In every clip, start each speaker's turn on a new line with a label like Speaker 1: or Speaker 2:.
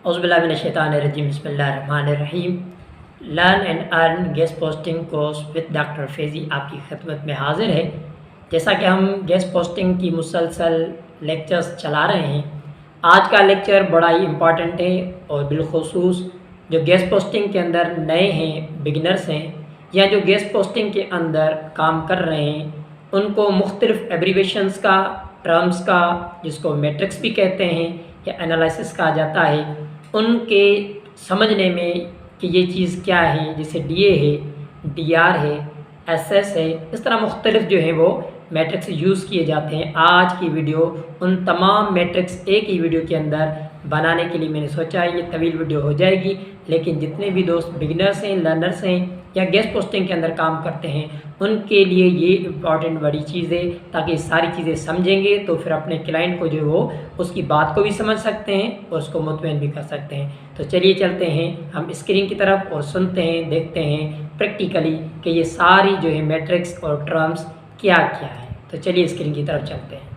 Speaker 1: औज़ुबिल्लाहिमिनश्शैतानिर्रजीम बिस्मिल्लाहिर्रहमानिर्रहीम। Learn and earn guest posting course with doctor Faizi आपकी खिदमत में हाज़िर है। जैसा कि हम गेस्ट पोस्टिंग की मुसलसल लेक्चर्स चला रहे हैं, आज का लेक्चर बड़ा ही इम्पॉर्टेंट है और बिलखुसूस जो गेस्ट पोस्टिंग के अंदर नए हैं, बिगिनर्स हैं, या जो गेस्ट पोस्टिंग के अंदर काम कर रहे हैं, उनको मुख्तलिफ़ एब्रीवेशंस का, टर्म्स का, जिसको मैट्रिक्स भी कहते हैं या एनालिसिस कहा जाता है, उनके समझने में कि ये चीज़ क्या है, जैसे डीए है, डीआर है, एसएस है, इस तरह मुख्तलिफ जो है वो मैट्रिक्स यूज़ किए जाते हैं। आज की वीडियो उन तमाम मैट्रिक्स एक ही वीडियो के अंदर बनाने के लिए मैंने सोचा ये तवील वीडियो हो जाएगी, लेकिन जितने भी दोस्त बिगिनर्स हैं, लर्नर्स हैं या गेस्ट पोस्टिंग के अंदर काम करते हैं, उनके लिए ये इम्पॉर्टेंट बड़ी चीज़ है, ताकि सारी चीज़ें समझेंगे तो फिर अपने क्लाइंट को जो वो उसकी बात को भी समझ सकते हैं और उसको मुतमईन भी कर सकते हैं। तो चलिए चलते हैं हम स्क्रीन की तरफ और सुनते हैं, देखते हैं प्रैक्टिकली कि ये सारी जो है मैट्रिक्स और टर्म्स क्या क्या है। तो चलिए स्क्रीन की तरफ चलते हैं।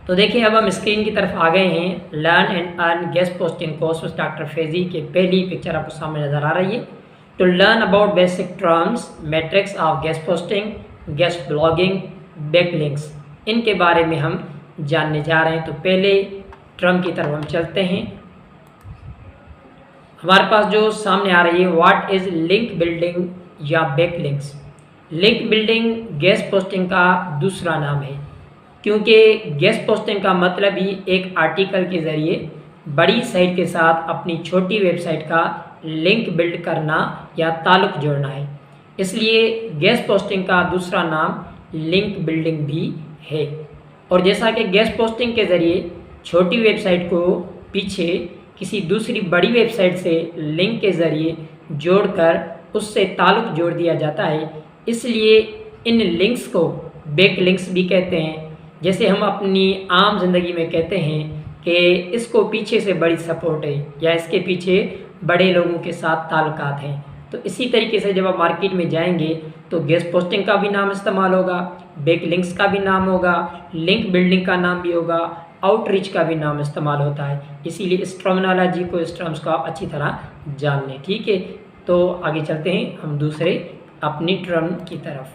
Speaker 1: तो देखिए अब हम स्क्रीन की तरफ आ गए हैं। Learn and earn guest posting course with doctor Faizi के पहली पिक्चर आपको सामने नज़र आ रही है। To learn about basic terms, matrix of guest posting, guest blogging, backlinks, इनके बारे में हम जानने जा रहे हैं। तो पहले टर्म की तरफ हम चलते हैं। हमारे पास जो सामने आ रही है, व्हाट इज़ लिंक बिल्डिंग या backlinks. Link building guest posting का दूसरा नाम है, क्योंकि गेस्ट पोस्टिंग का मतलब ही एक आर्टिकल के ज़रिए बड़ी साइट के साथ अपनी छोटी वेबसाइट का लिंक बिल्ड करना या ताल्लुक़ जोड़ना है। इसलिए गेस्ट पोस्टिंग का दूसरा नाम लिंक बिल्डिंग भी है। और जैसा कि गेस्ट पोस्टिंग के ज़रिए छोटी वेबसाइट को पीछे किसी दूसरी बड़ी वेबसाइट से लिंक के ज़रिए जोड़कर उससे ताल्लुक़ जोड़ दिया जाता है, इसलिए इन लिंक्स को बैक लिंक्स भी कहते हैं। जैसे हम अपनी आम जिंदगी में कहते हैं कि इसको पीछे से बड़ी सपोर्ट है या इसके पीछे बड़े लोगों के साथ ताल्लुकात हैं। तो इसी तरीके से जब आप मार्केट में जाएंगे तो गेस्ट पोस्टिंग का भी नाम इस्तेमाल होगा, बैक लिंक्स का भी नाम होगा, लिंक बिल्डिंग का नाम भी होगा, आउटरीच का भी नाम इस्तेमाल होता है। इसीलिए इस टर्मिनोलॉजी को, इस टर्म्स को आप अच्छी तरह जान लें, ठीक है। तो आगे चलते हैं हम दूसरे अपनी टर्म की तरफ।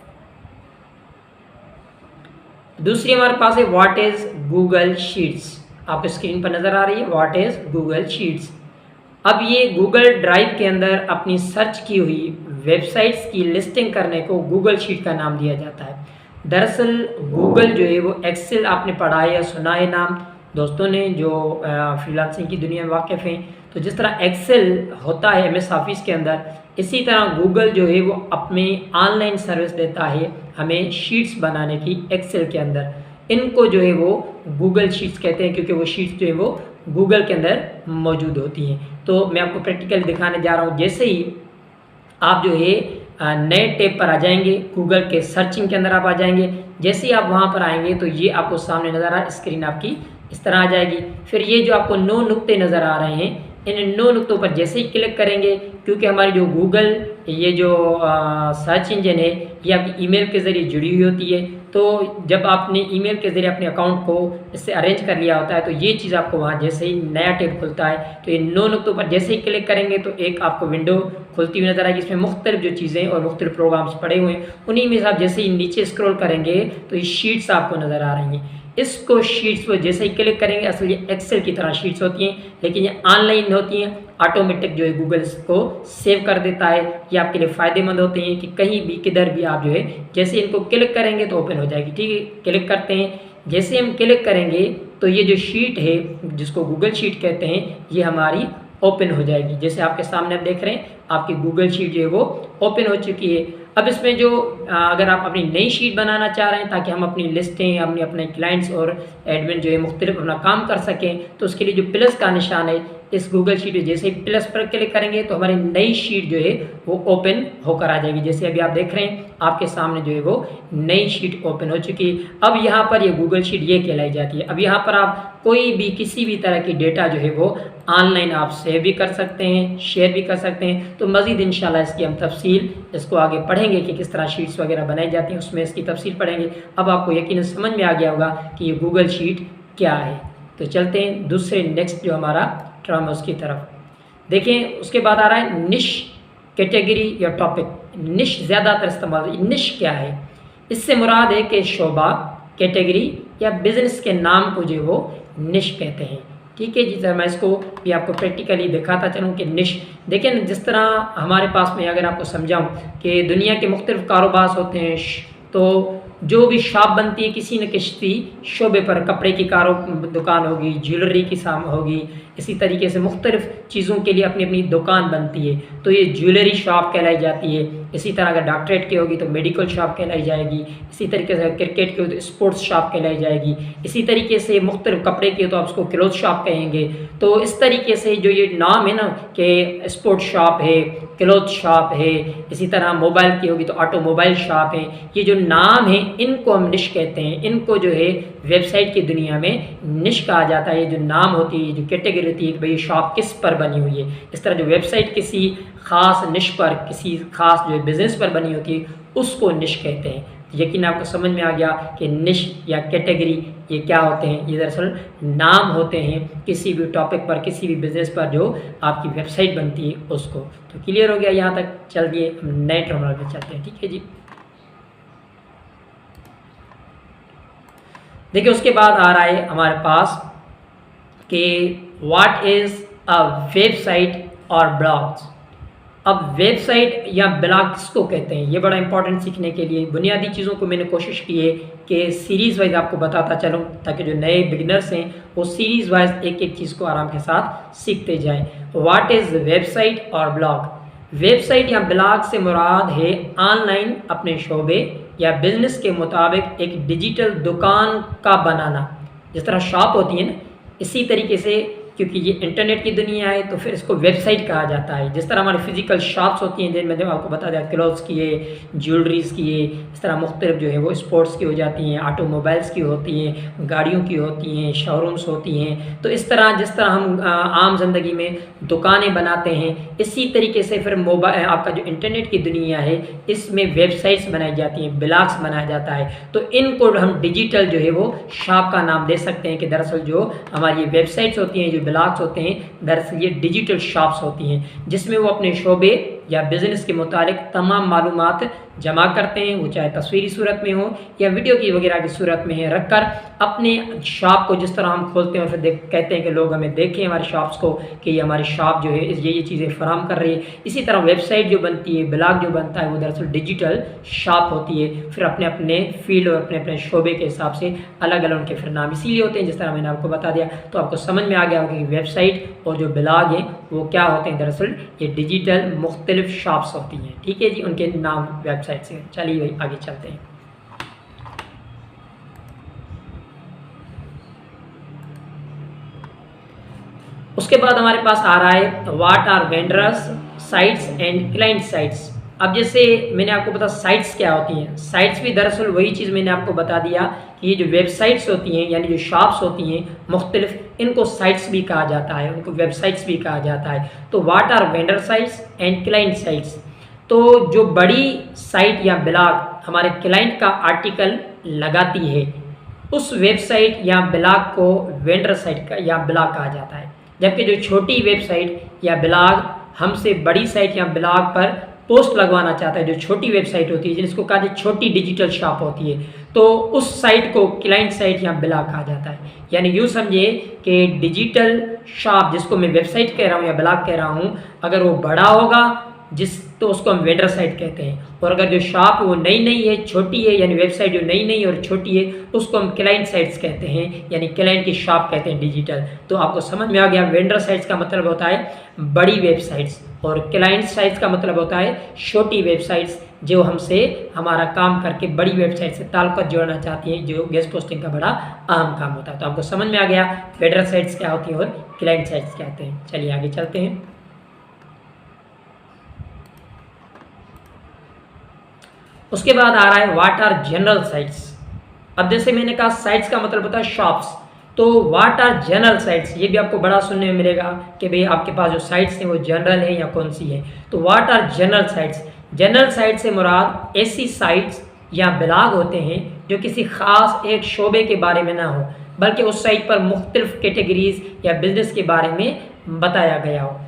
Speaker 1: दूसरी हमारे पास है व्हाट इज़ गूगल शीट्स। आपको स्क्रीन पर नज़र आ रही है व्हाट इज़ गूगल शीट्स। अब ये गूगल ड्राइव के अंदर अपनी सर्च की हुई वेबसाइट्स की लिस्टिंग करने को गूगल शीट का नाम दिया जाता है। दरअसल गूगल जो है वो एक्सेल आपने पढ़ा है या सुना है नाम दोस्तों ने जो फ्रीलांसिंग की दुनिया में वाकिफ़ हैं। तो जिस तरह एक्सेल होता है एमएस ऑफिस के अंदर, इसी तरह गूगल जो है वो अपनी ऑनलाइन सर्विस देता है हमें शीट्स बनाने की एक्सेल के अंदर। इनको जो है वो गूगल शीट्स कहते हैं, क्योंकि वो शीट्स जो है वो गूगल के अंदर मौजूद होती हैं। तो मैं आपको प्रैक्टिकल दिखाने जा रहा हूँ। जैसे ही आप जो है नए टैब पर आ जाएंगे, गूगल के सर्चिंग के अंदर आप आ जाएंगे, जैसे ही आप वहाँ पर आएंगे तो ये आपको सामने नज़र आ स्क्रीन आपकी इस तरह आ जाएगी। फिर ये जो आपको 9 नुक्ते नज़र आ रहे हैं, इन 9 नुक्तों पर जैसे ही क्लिक करेंगे, क्योंकि हमारी जो गूगल ये जो सर्च इंजन है ये आपकी ईमेल के ज़रिए जुड़ी हुई होती है। तो जब आपने ईमेल के ज़रिए अपने अकाउंट को इससे अरेंज कर लिया होता है तो ये चीज़ आपको वहाँ जैसे ही नया टैब खुलता है तो ये 9 नुक्तों पर जैसे ही क्लिक करेंगे तो एक आपको विंडो खुलती हुई नज़र आएगी। इसमें मुख्तलिफ जो चीज़ें और मुख्तलिफ प्रोग्राम्स पड़े हुए हैं, उन्हीं में से आप जैसे ही नीचे स्क्रॉल करेंगे तो ये शीट्स आपको नज़र आ रही हैं। इसको शीट्स पर जैसे ही क्लिक करेंगे, असल ये एक्सेल की तरह शीट्स होती हैं, लेकिन ये ऑनलाइन होती हैं, ऑटोमेटिक जो है गूगल इसको सेव कर देता है। ये आपके लिए फ़ायदेमंद होते हैं कि कहीं भी किधर भी आप जो है जैसे इनको क्लिक करेंगे तो ओपन हो जाएगी, ठीक है। क्लिक करते हैं, जैसे हम क्लिक करेंगे तो ये जो शीट है जिसको गूगल शीट कहते हैं ये हमारी ओपन हो जाएगी। जैसे आपके सामने आप देख रहे हैं आपकी गूगल शीट जो है वो ओपन हो चुकी है। अब इसमें जो अगर आप अपनी नई शीट बनाना चाह रहे हैं ताकि हम अपनी लिस्टें, अपने क्लाइंट्स और एडमिन जो है मुख्तलिफ अपना काम कर सकें, तो उसके लिए जो प्लस का निशान है इस गूगल शीट में जैसे ही प्लस पर क्लिक करेंगे तो हमारी नई शीट जो है वो ओपन होकर आ जाएगी। जैसे अभी आप देख रहे हैं आपके सामने जो है वो नई शीट ओपन हो चुकी है। अब यहाँ पर ये गूगल शीट ये कहलाई जाती है। अब यहाँ पर आप कोई भी किसी भी तरह की डेटा जो है वो ऑनलाइन आप सेव भी कर सकते हैं, शेयर भी कर सकते हैं। तो मज़ीद इंशाल्लाह इसकी हम तफसील इसको आगे पढ़ेंगे कि किस तरह शीट्स वगैरह बनाई जाती हैं, उसमें इसकी तफसील पढ़ेंगे। अब आपको यकीनन समझ में आ गया होगा कि ये गूगल शीट क्या है। तो चलते हैं दूसरे नेक्स्ट जो हमारा टर्म उसकी तरफ। देखें उसके बाद आ रहा है निश कैटेगरी या टॉपिक। निश ज़्यादातर इस्तेमाल, निश क्या है? इससे मुराद है कि शोबा, कैटेगरी या बिजनेस के नाम को जो वो निश कहते हैं। ठीक है जी, सर मैं इसको भी आपको प्रैक्टिकली दिखाता चलूँ कि निश देखें न, जिस तरह हमारे पास में अगर आपको समझाऊँ कि दुनिया के मुख्तलिफ कारोबार होते हैं, तो जो भी शॉप बनती है किसी न किसी शोबे पर, कपड़े की दुकान होगी, ज्वेलरी की साम होगी, इसी तरीके से मुख्तलिफ चीज़ों के लिए अपनी अपनी दुकान बनती है, तो ये ज्वेलरी शॉप कहलाई जाती है। इसी तरह अगर डॉक्टरेट की होगी तो मेडिकल शॉप कहलाई जाएगी। इसी तरीके से क्रिकेट की हो तो स्पोर्ट्स शॉप कहलाई जाएगी। इसी तरीके से मुख्तलिफ कपड़े की हो तो आप उसको क्लोथ शॉप कहेंगे। तो इस तरीके से जो ये नाम है ना कि स्पोर्ट्स शॉप है, क्लोथ शॉप है, इसी तरह मोबाइल की होगी तो ऑटोमोबाइल शॉप है, ये जो नाम है इनको हम निश कहते हैं। इनको जो है वेबसाइट की दुनिया में निश कहा जाता है। जो नाम होती है, जो कैटेगरी होती है कि भाई शॉप किस पर बनी हुई है, इस तरह जो वेबसाइट किसी ख़ास निश पर, किसी ख़ास जो बिज़नेस पर बनी होती है उसको निश कहते हैं। यकीन आपको समझ में आ गया कि निश या कैटेगरी ये क्या होते हैं। ये दरअसल नाम होते हैं किसी भी टॉपिक पर, किसी भी बिज़नेस पर जो आपकी वेबसाइट बनती है उसको। तो क्लियर हो गया यहाँ तक। चलिए हम नए टर्मिनल पे चलते हैं। ठीक है जी, देखिए उसके बाद आ रहा है हमारे पास कि व्हाट इज़ अ वेबसाइट और ब्लॉग्स। अब वेबसाइट या ब्लॉग किसको कहते हैं, ये बड़ा इंपॉर्टेंट सीखने के लिए बुनियादी चीज़ों को मैंने कोशिश की है कि सीरीज़ वाइज आपको बताता चलूँ, ताकि जो नए बिगिनर्स हैं वो सीरीज़ वाइज एक एक चीज़ को आराम के साथ सीखते जाएं। व्हाट इज़ वेबसाइट और ब्लॉग। वेबसाइट या ब्लॉग से मुराद है ऑनलाइन अपने शोबे या बिजनेस के मुताबिक एक डिजिटल दुकान का बनाना। जिस तरह शॉप होती है ना, इसी तरीके से क्योंकि ये इंटरनेट की दुनिया है तो फिर इसको वेबसाइट कहा जाता है। जिस तरह हमारी फिजिकल शॉप्स होती हैं, जिनमें मैंने आपको बता दिया क्लोथ्स की है, ज्वेलरीज़ की है, इस तरह मुख्तलिफ जो है वो स्पोर्ट्स की हो जाती हैं, ऑटोमोबाइल्स की होती हैं, गाड़ियों की होती हैं, शोरूम्स होती हैं। तो इस तरह जिस तरह हम आम ज़िंदगी में दुकानें बनाते हैं, इसी तरीके से फिर मोबाइल आपका जो इंटरनेट की दुनिया है इसमें वेबसाइट्स बनाई जाती हैं, ब्लॉग्स बनाया जाता है। तो इनको हम डिजिटल जो है वो शॉप का नाम दे सकते हैं कि दरअसल जो हमारी वेबसाइट्स होती हैं, जो ब्लॉग्स होते हैं, दरअसल ये डिजिटल शॉप्स होती हैं जिसमें वो अपने शोबे या बिज़नेस के मुतालिक तमाम मालूमात जमा करते हैं, वो चाहे तस्वीरी सूरत में हो या वीडियो की वगैरह की सूरत में है, रखकर अपने शॉप को जिस तरह हम खोलते हैं और फिर कहते हैं कि लोग हमें देखें हमारे शॉप्स को कि ये हमारी शॉप जो है ये चीज़ें फराहम कर रही है। इसी तरह वेबसाइट जो बनती है, ब्लॉग जो बनता है, वो दरअसल डिजिटल शॉप होती है। फिर अपने अपने फील्ड और अपने अपने शोबे के हिसाब से अलग अलग उनके फिर नाम इसीलिए होते हैं जिस तरह मैंने आपको बता दिया। तो आपको समझ में आ गया होगा कि वेबसाइट और जो ब्लॉग है वो क्या होते हैं, दरअसल ये डिजिटल मुख्तलिफ शॉप्स होती हैं। ठीक है जी, उनके नाम वेबसाइट से। चलिए भाई आगे चलते हैं। उसके बाद हमारे पास आ रहा है what are vendors sites and client sites. अब जैसे मैंने आपको बताया साइट्स क्या होती हैं, साइट्स भी दरअसल वही चीज़ मैंने आपको बता दिया कि ये जो वेबसाइट्स होती हैं यानी जो शॉप्स होती हैं मुख्तलिफ, इनको साइट्स भी कहा जाता है, उनको वेबसाइट्स भी कहा जाता है। तो what are vendor sites and client sites. तो जो बड़ी साइट या ब्लॉग हमारे क्लाइंट का आर्टिकल लगाती है उस वेबसाइट या ब्लॉग को वेंडर साइट का या ब्लॉग कहा जाता है, जबकि जो छोटी वेबसाइट या ब्लॉग हमसे बड़ी साइट या ब्लॉग पर पोस्ट लगवाना चाहता है, जो छोटी वेबसाइट होती है जिसको कहा जाए छोटी डिजिटल शॉप होती है, तो उस साइट को क्लाइंट साइट या ब्लॉग कहा जाता है। यानी यूँ समझिए कि डिजिटल शॉप जिसको मैं वेबसाइट कह रहा हूँ या ब्लॉग कह रहा हूँ, अगर वो बड़ा होगा तो उसको हम वेंडर साइट कहते हैं, और अगर जो शॉप वो नई है, छोटी है, यानी वेबसाइट जो नई है और छोटी है, उसको हम क्लाइंट साइट्स कहते हैं, यानी क्लाइंट की शॉप कहते हैं डिजिटल। तो आपको समझ में आ गया, वेंडर साइट्स का मतलब होता है बड़ी वेबसाइट्स और क्लाइंट साइट्स का मतलब होता है छोटी वेबसाइट्स जो हमसे हमारा काम करके बड़ी वेबसाइट से ताल्लुकात जोड़ना चाहती हैं, जो गेस्ट पोस्टिंग का बड़ा अहम काम होता है। तो आपको समझ में आ गया वेंडर साइट्स क्या होती हैं और क्लाइंट साइट्स क्या होते हैं। चलिए आगे चलते हैं। उसके बाद आ रहा है व्हाट आर जनरल साइट्स। अब जैसे मैंने कहा साइट्स का मतलब होता है शॉप्स, तो व्हाट आर जनरल साइट्स, ये भी आपको बड़ा सुनने में मिलेगा कि भाई आपके पास जो साइट्स हैं वो जनरल है या कौन सी है। तो what are general sites. General site से मुराद ऐसी साइट्स या ब्लॉग होते हैं जो किसी ख़ास एक शोबे के बारे में ना हो, बल्कि उस साइट पर मुख्तलिफ कैटेगरीज या बिजनेस के बारे में बताया गया हो।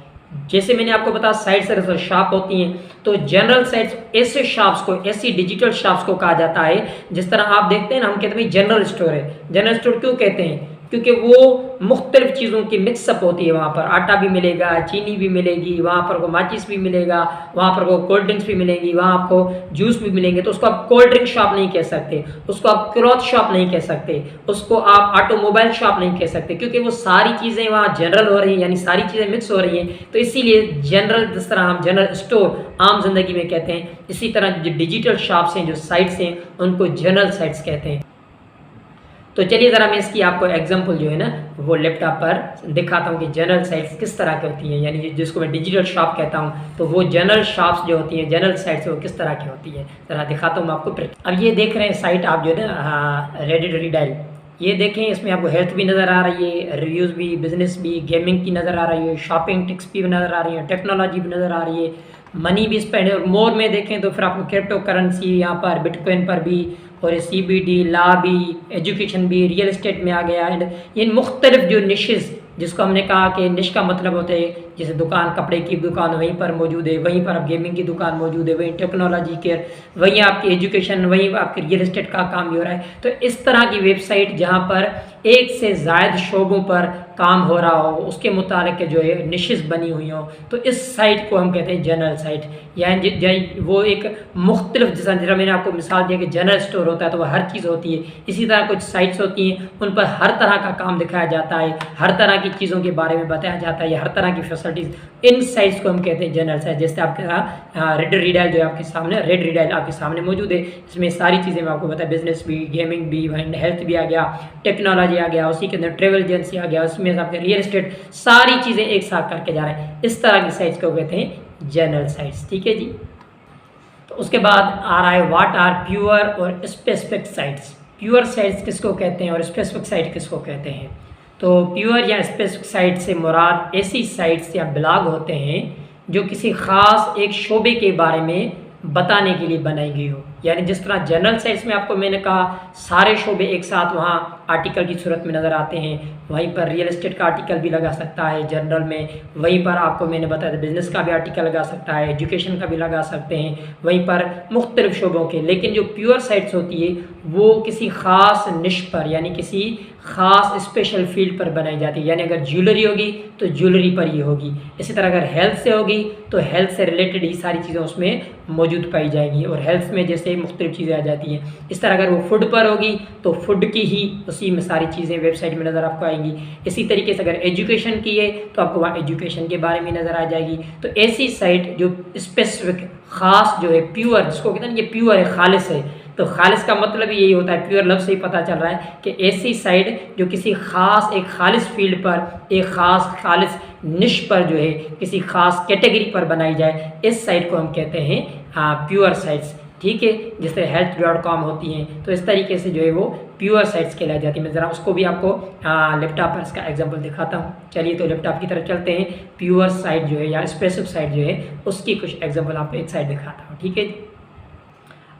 Speaker 1: जैसे मैंने आपको बताया साइट्स अगर शॉप होती हैं, तो जनरल साइट्स ऐसे शॉप्स को, ऐसी डिजिटल शॉप्स को कहा जाता है। जिस तरह आप देखते हैं ना, हम कहते हैं जनरल स्टोर है। जनरल स्टोर क्यों कहते हैं? क्योंकि वो मुख्तलिफ चीज़ों की मिक्सअप होती है। वहाँ पर आटा भी मिलेगा, चीनी भी मिलेगी, वहाँ पर को माचिस भी मिलेगा, वहाँ पर को कोल्ड ड्रिंक्स भी मिलेंगी, वहाँ आपको जूस भी मिलेंगे। तो उसको आप कोल्ड ड्रिंक शॉप नहीं कह सकते, उसको आप क्लॉथ शॉप नहीं कह सकते, उसको आप ऑटोमोबाइल शॉप नहीं कह सकते, क्योंकि वो सारी चीज़ें वहाँ जनरल हो रही हैं, यानी सारी चीज़ें मिक्स हो रही हैं। तो इसीलिए जनरल, जिस तरह हम जनरल स्टोर आम जिंदगी में कहते हैं, इसी तरह जो डिजिटल शॉप्स हैं, जो साइट्स हैं, उनको जनरल साइट्स कहते हैं। तो चलिए ज़रा मैं इसकी आपको एग्जांपल जो है ना वो लैपटॉप पर दिखाता हूँ कि जनरल साइट्स किस तरह की होती हैं, यानी जिसको मैं डिजिटल शॉप कहता हूँ, तो वो जनरल शॉप्स जो होती हैं, जनरल साइट्स वो किस तरह की होती है, ज़रा दिखाता हूँ मैं आपको। अब ये देख रहे हैं साइट आप जो है ना रेडिट रीडाइल, ये देखें, इसमें आपको हेल्थ भी नज़र आ रही है, रिव्यूज़ भी, बिजनेस भी, गेमिंग की नज़र आ रही है, शॉपिंग टिप्स भी नज़र आ रही है, टेक्नोलॉजी भी नज़र आ रही है, मनी भी स्पेंड है। और मोर में देखें तो फिर आपको क्रिप्टो करेंसी यहाँ पर, बिटकॉइन पर भी, और CBD लॉ भी, एजुकेशन भी, रियल एस्टेट में आ गया। एंड ये मुख्तलिफ जो निशेज़, जिसको हमने कहा कि निश का मतलब होता है जैसे दुकान, कपड़े की दुकान वहीं पर मौजूद है, वहीं पर अब गेमिंग की दुकान मौजूद है, वहीं टेक्नोलॉजी के, वहीं आपकी एजुकेशन, वहीं आपके रियल एस्टेट का काम भी हो रहा है। तो इस तरह की वेबसाइट जहाँ पर एक से ज़ायद शोबों पर काम हो रहा हो, उसके मुतालिक जो है निशेज़ बनी हुई हो, तो इस साइट को हम कहते हैं जनरल साइट। यानी वो एक मुख्तलिफ, जैसा मैंने आपको मिसाल दिया कि जनरल स्टोर होता है तो वह हर चीज़ होती है, इसी तरह कुछ साइट्स होती हैं उन पर हर तरह का काम दिखाया जाता है, हर तरह की चीज़ों के बारे में बताया जाता है, या हर तरह की फैसिलिटीज़, इन साइट्स को हम कहते हैं जनरल साइट। जैसे आपके रेड रीडाइल जो है आपके सामने, रेड रीडाइल आपके सामने मौजूद है, इसमें सारी चीज़ें मैं आपको बताया, बिजनेस भी, गेमिंग भी, हेल्थ भी आ गया, टेक्नोलॉजी आ गया, उसी के अंदर ट्रेवल एजेंसी आ गया, उसमें आपके रियल एस्टेट, सारी चीज़ें एक साथ करके जा रहे हैं। इस तरह की साइट्स को कहते हैं जनरल साइट्स। ठीक है जी। तो उसके बाद आ रहा है व्हाट आर प्योर और स्पेसिफिक साइट्स। प्योर साइट्स किसको कहते हैं और स्पेसिफिक साइट किसको कहते हैं? तो प्योर या स्पेसिफिक साइट से मुराद ऐसी साइट्स या ब्लॉग होते हैं जो किसी ख़ास एक शोबे के बारे में बताने के लिए बनाई गई हो। यानी जिस तरह जनरल साइट्स में आपको मैंने कहा सारे शोबे एक साथ वहाँ आर्टिकल की सूरत में नज़र आते हैं, वहीं पर रियल एस्टेट का आर्टिकल भी लगा सकता है जनरल में, वहीं पर आपको मैंने बताया था बिज़नेस का भी आर्टिकल लगा सकता है, एजुकेशन का भी लगा सकते हैं, वहीं पर मुख्तलिफ शोबों के। लेकिन जो प्योर साइट्स होती है वो किसी ख़ास निश पर, यानी किसी ख़ास स्पेशल फील्ड पर बनाई जाती है। यानी अगर ज्वेलरी होगी तो ज्वेलरी पर ही होगी, इसी तरह अगर हेल्थ से होगी तो हेल्थ से रिलेटेड ही सारी चीज़ें उसमें मौजूद पाई जाएंगी, और हेल्थ में जैसे मुख्तलिफ चीज़ें आ जाती हैं। इस तरह अगर वो फूड पर होगी तो फूड की ही उसी में सारी चीज़ें वेबसाइट में नज़र आपको आएंगी। इसी तरीके से अगर एजुकेशन की है तो आपको वहाँ एजुकेशन के बारे में नज़र आ जाएगी। तो ऐसी साइट जो स्पेसिफिक ख़ास जो है प्योर, जिसको कहते हैं ये प्योर है, खालिस है, तो खालिस का मतलब यही होता है, प्योर लफ्ज़ से ही पता चल रहा है कि ऐसी साइट जो किसी ख़ास एक खालिस फील्ड पर, एक ख़ास खालिस निश पर जो है किसी ख़ास कैटेगरी पर बनाई जाए, इस साइट को हम कहते हैं प्योर साइट्स। ठीक है, जैसे health.com होती हैं, तो इस तरीके से जो है वो प्योर साइट्स कहलाई जाती है। मैं ज़रा उसको भी आपको लैपटॉप पर इसका एग्जांपल दिखाता हूँ। चलिए तो लैपटॉप की तरफ चलते हैं। प्योर साइट जो है या स्पेसिफिक साइट जो है उसकी कुछ एग्जांपल आपको एक साइट दिखाता हूँ। ठीक है जी।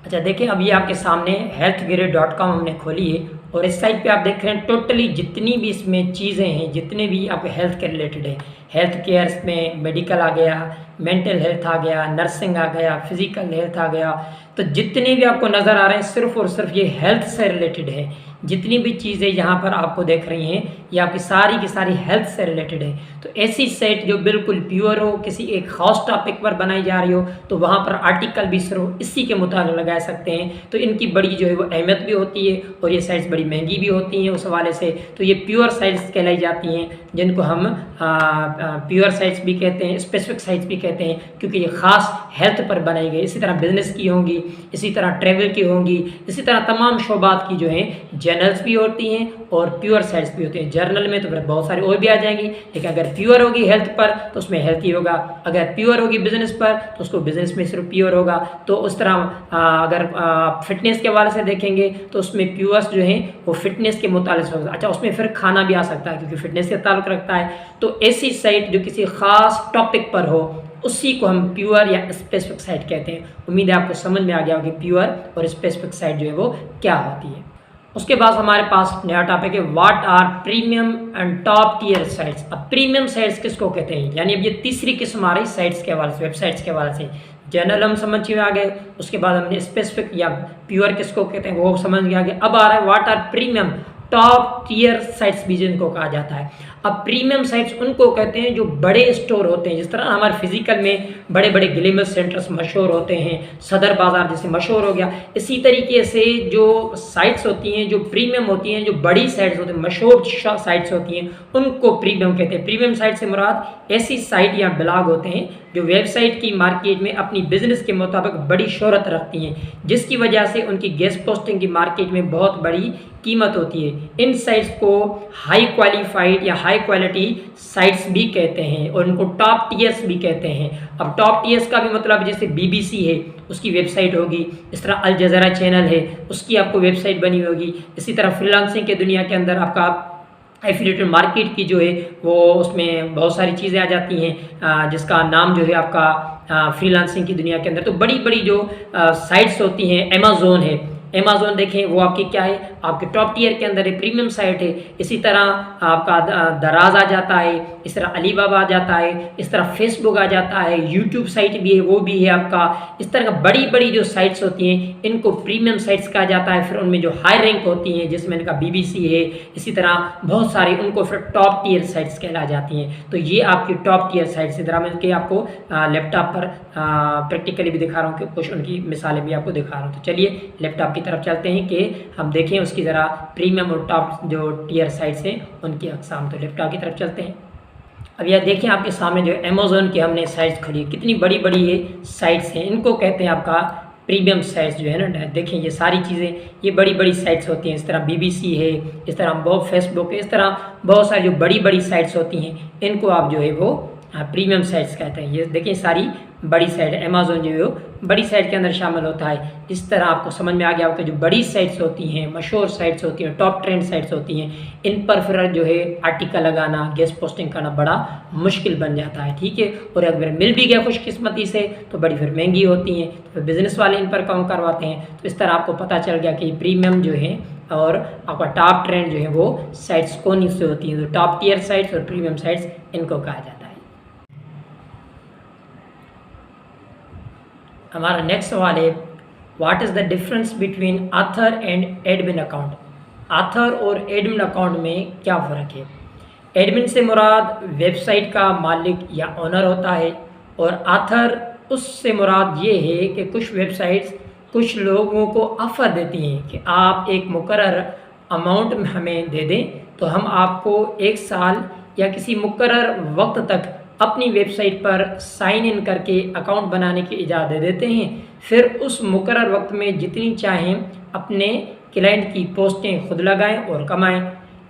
Speaker 1: अच्छा देखिए, अब ये आपके सामने healthguru.com हमने खोली है, और इस साइट पे आप देख रहे हैं टोटली जितनी भी इसमें चीज़ें हैं, जितने भी आपके हेल्थ के रिलेटेड है, हेल्थ केयर में मेडिकल आ गया, मेंटल हेल्थ आ गया, नर्सिंग आ गया, फिजिकल हेल्थ आ गया, तो जितने भी आपको नज़र आ रहे हैं सिर्फ और सिर्फ ये हेल्थ से रिलेटेड है। जितनी भी चीज़ें यहाँ पर आपको देख रही हैं ये आपकी सारी की सारी हेल्थ से रिलेटेड है। तो ऐसी साइट जो बिल्कुल प्योर हो, किसी एक ख़ास टॉपिक पर बनाई जा रही हो, तो वहाँ पर आर्टिकल भी सिर्फ इसी के मुताबिक लगा सकते हैं। तो इनकी बड़ी जो है वो अहमियत भी होती है, और ये साइट्स बड़ी महंगी भी होती हैं उस हवाले से। तो ये प्योर साइट्स कहलाई जाती हैं, जिनको हम प्योर साइट्स भी कहते हैं, स्पेसिफिक साइट्स भी कहते हैं, क्योंकि ये ख़ास हेल्थ पर बनाई गई। इसी तरह बिजनेस की होंगी, इसी तरह ट्रैवल की होंगी, इसी तरह तमाम शोबात की जो हैं जर्नल्स भी होती हैं और प्योर साइट्स भी होती हैं। जर्नल में तो फिर बहुत सारी और भी आ जाएंगी, लेकिन अगर प्योर होगी हेल्थ पर तो उसमें हेल्थ ही होगा, अगर प्योर होगी बिजनेस पर तो उसको बिजनेस में सिर्फ प्योर होगा। तो उस तरह अगर फिटनेस के हवाले से देखेंगे तो उसमें प्योर्स जो हैं वो फिटनेस के मुतालिक होगा। अच्छा, उसमें फिर खाना भी आ सकता है क्योंकि फिटनेस से ताल्लुक़ रखता है। तो ऐसी साइट जो किसी ख़ास टॉपिक पर हो उसी को हम प्योर या स्पेसिफिक साइट कहते हैं। उम्मीद है आपको समझ में आ गया होगा कि प्योर और स्पेसिफिक साइट जो है वो क्या होती है। उसके बाद हमारे पास नया टॉपिक है what are premium and top tier sites. अब प्रीमियम साइट्स किसको कहते हैं, यानी अब ये तीसरी किस्म आ रही साइट्स के हवाले से, वेबसाइट्स के हवाले से। जनरल हम समझ के आ गए, उसके बाद हमने स्पेसिफिक या प्योर किसको कहते हैं वो समझ के आ गए। अब आ रहा है what are premium top tier sites भी जिनको कहा जाता है। अब प्रीमियम साइट्स उनको कहते हैं जो बड़े स्टोर होते हैं, जिस तरह हमारे फिजिकल में बड़े बड़े ग्लेमर सेंटर्स मशहूर होते हैं, सदर बाजार जैसे मशहूर हो गया, इसी तरीके से जो साइट्स होती हैं जो प्रीमियम होती हैं, जो बड़ी साइट्स होती हैं, मशहूर साइट्स होती हैं, उनको प्रीमियम कहते हैं। प्रीमियम साइट से मुराद ऐसी साइट या ब्लॉग होते हैं जो वेबसाइट की मार्केट में अपनी बिजनेस के मुताबिक बड़ी शोहरत रखती हैं, जिसकी वजह से उनकी गेस्ट पोस्टिंग की मार्केट में बहुत बड़ी कीमत होती है। इन साइट्स को हाई क्वालिफाइड या हाई क्वालिटी साइट्स भी कहते हैं और उनको टॉप टीयर्स भी कहते हैं। अब टॉप टीयर्स का भी मतलब जैसे BBC है उसकी वेबसाइट होगी, इस तरह अल जज़ीरा चैनल है उसकी आपको वेबसाइट बनी होगी। इसी तरह फ्रीलांसिंग के दुनिया के अंदर आपका एफिलिएटेड मार्केट की जो है वो उसमें बहुत सारी चीज़ें आ जाती हैं, जिसका नाम जो है आपका फ्रीलांसिंग की दुनिया के अंदर तो बड़ी बड़ी जो साइट्स होती हैं, अमेज़न है, अमेज़न देखें वो आपकी क्या है, आपके टॉप टियर के अंदर है, प्रीमियम साइट है। इसी तरह आपका दराज आ जाता है, इस तरह अलीबाबा आ जाता है, इस तरह फेसबुक आ जाता है, यूट्यूब साइट भी है वो भी है आपका। इस तरह का बड़ी बड़ी जो साइट्स होती हैं इनको प्रीमियम साइट्स कहा जाता है। फिर उनमें जो हाई रैंक होती हैं जिसमें इनका BBC है, इसी तरह बहुत सारी उनको फिर टॉप टियर साइट्स कहला जाती हैं। तो ये आपकी टॉप टियर साइट्स, इधर मैं के आपको लैपटॉप पर प्रैक्टिकली भी दिखा रहा हूँ कि कुछ उनकी मिसालें भी आपको दिखा रहा हूँ। तो चलिए लैपटॉप की तरफ चलते हैं कि हम देखें उसकी ज़रा प्रीमियम और टॉप जो टियर साइट्स हैं उनकी अक़साम। तो लैपटॉप की तरफ चलते हैं। अब यह देखें आपके सामने जो अमेज़न की हमने साइट्स खोली, कितनी बड़ी बड़ी ये साइट्स हैं, इनको कहते हैं आपका प्रीमियम साइट्स जो है ना। देखें ये सारी चीज़ें ये बड़ी बड़ी साइट्स होती हैं, इस तरह BBC है, इस तरह बहुत फेसबुक है, इस तरह बहुत सारी जो बड़ी बड़ी साइट्स होती हैं इनको आप जो है वो प्रीमियम साइट्स कहते हैं। ये देखिए सारी बड़ी साइट अमेज़न जो है वो बड़ी साइट के अंदर शामिल होता है। इस तरह आपको समझ में आ गया होगा कि जो बड़ी साइट्स होती हैं, मशहूर साइट्स होती हैं, टॉप ट्रेंड साइट्स होती हैं, इन पर फिर जो है आर्टिकल लगाना, गेस्ट पोस्टिंग करना बड़ा मुश्किल बन जाता है, ठीक है। और अगर मिल भी गया खुशकिस्मती से तो बड़ी फिर महंगी होती हैं, तो फिर बिज़नेस वाले इन पर काम करवाते हैं। तो इस तरह आपको पता चल गया कि प्रीमियम जो है और आपका टॉप ट्रेंड जो है वो साइट्स कौन से होती हैं। तो टॉप टियर साइट्स और प्रीमियम साइट्स इनको कहा जाता है। हमारा नेक्स्ट सवाल है what is the difference between author and admin account. Author और एडमिन अकाउंट में क्या फ़र्क है। एडमिन से मुराद वेबसाइट का मालिक या ओनर होता है और ऑथर उससे मुराद ये है कि कुछ वेबसाइट्स कुछ लोगों को ऑफ़र देती हैं कि आप एक मुकर्रर अमाउंट हमें दे दें तो हम आपको 1 साल या किसी मुकर्रर वक्त तक अपनी वेबसाइट पर साइन इन करके अकाउंट बनाने की इजाज़त दे देते हैं। फिर उस मुकर्रर वक्त में जितनी चाहें अपने क्लाइंट की पोस्टें खुद लगाएं और कमाएं।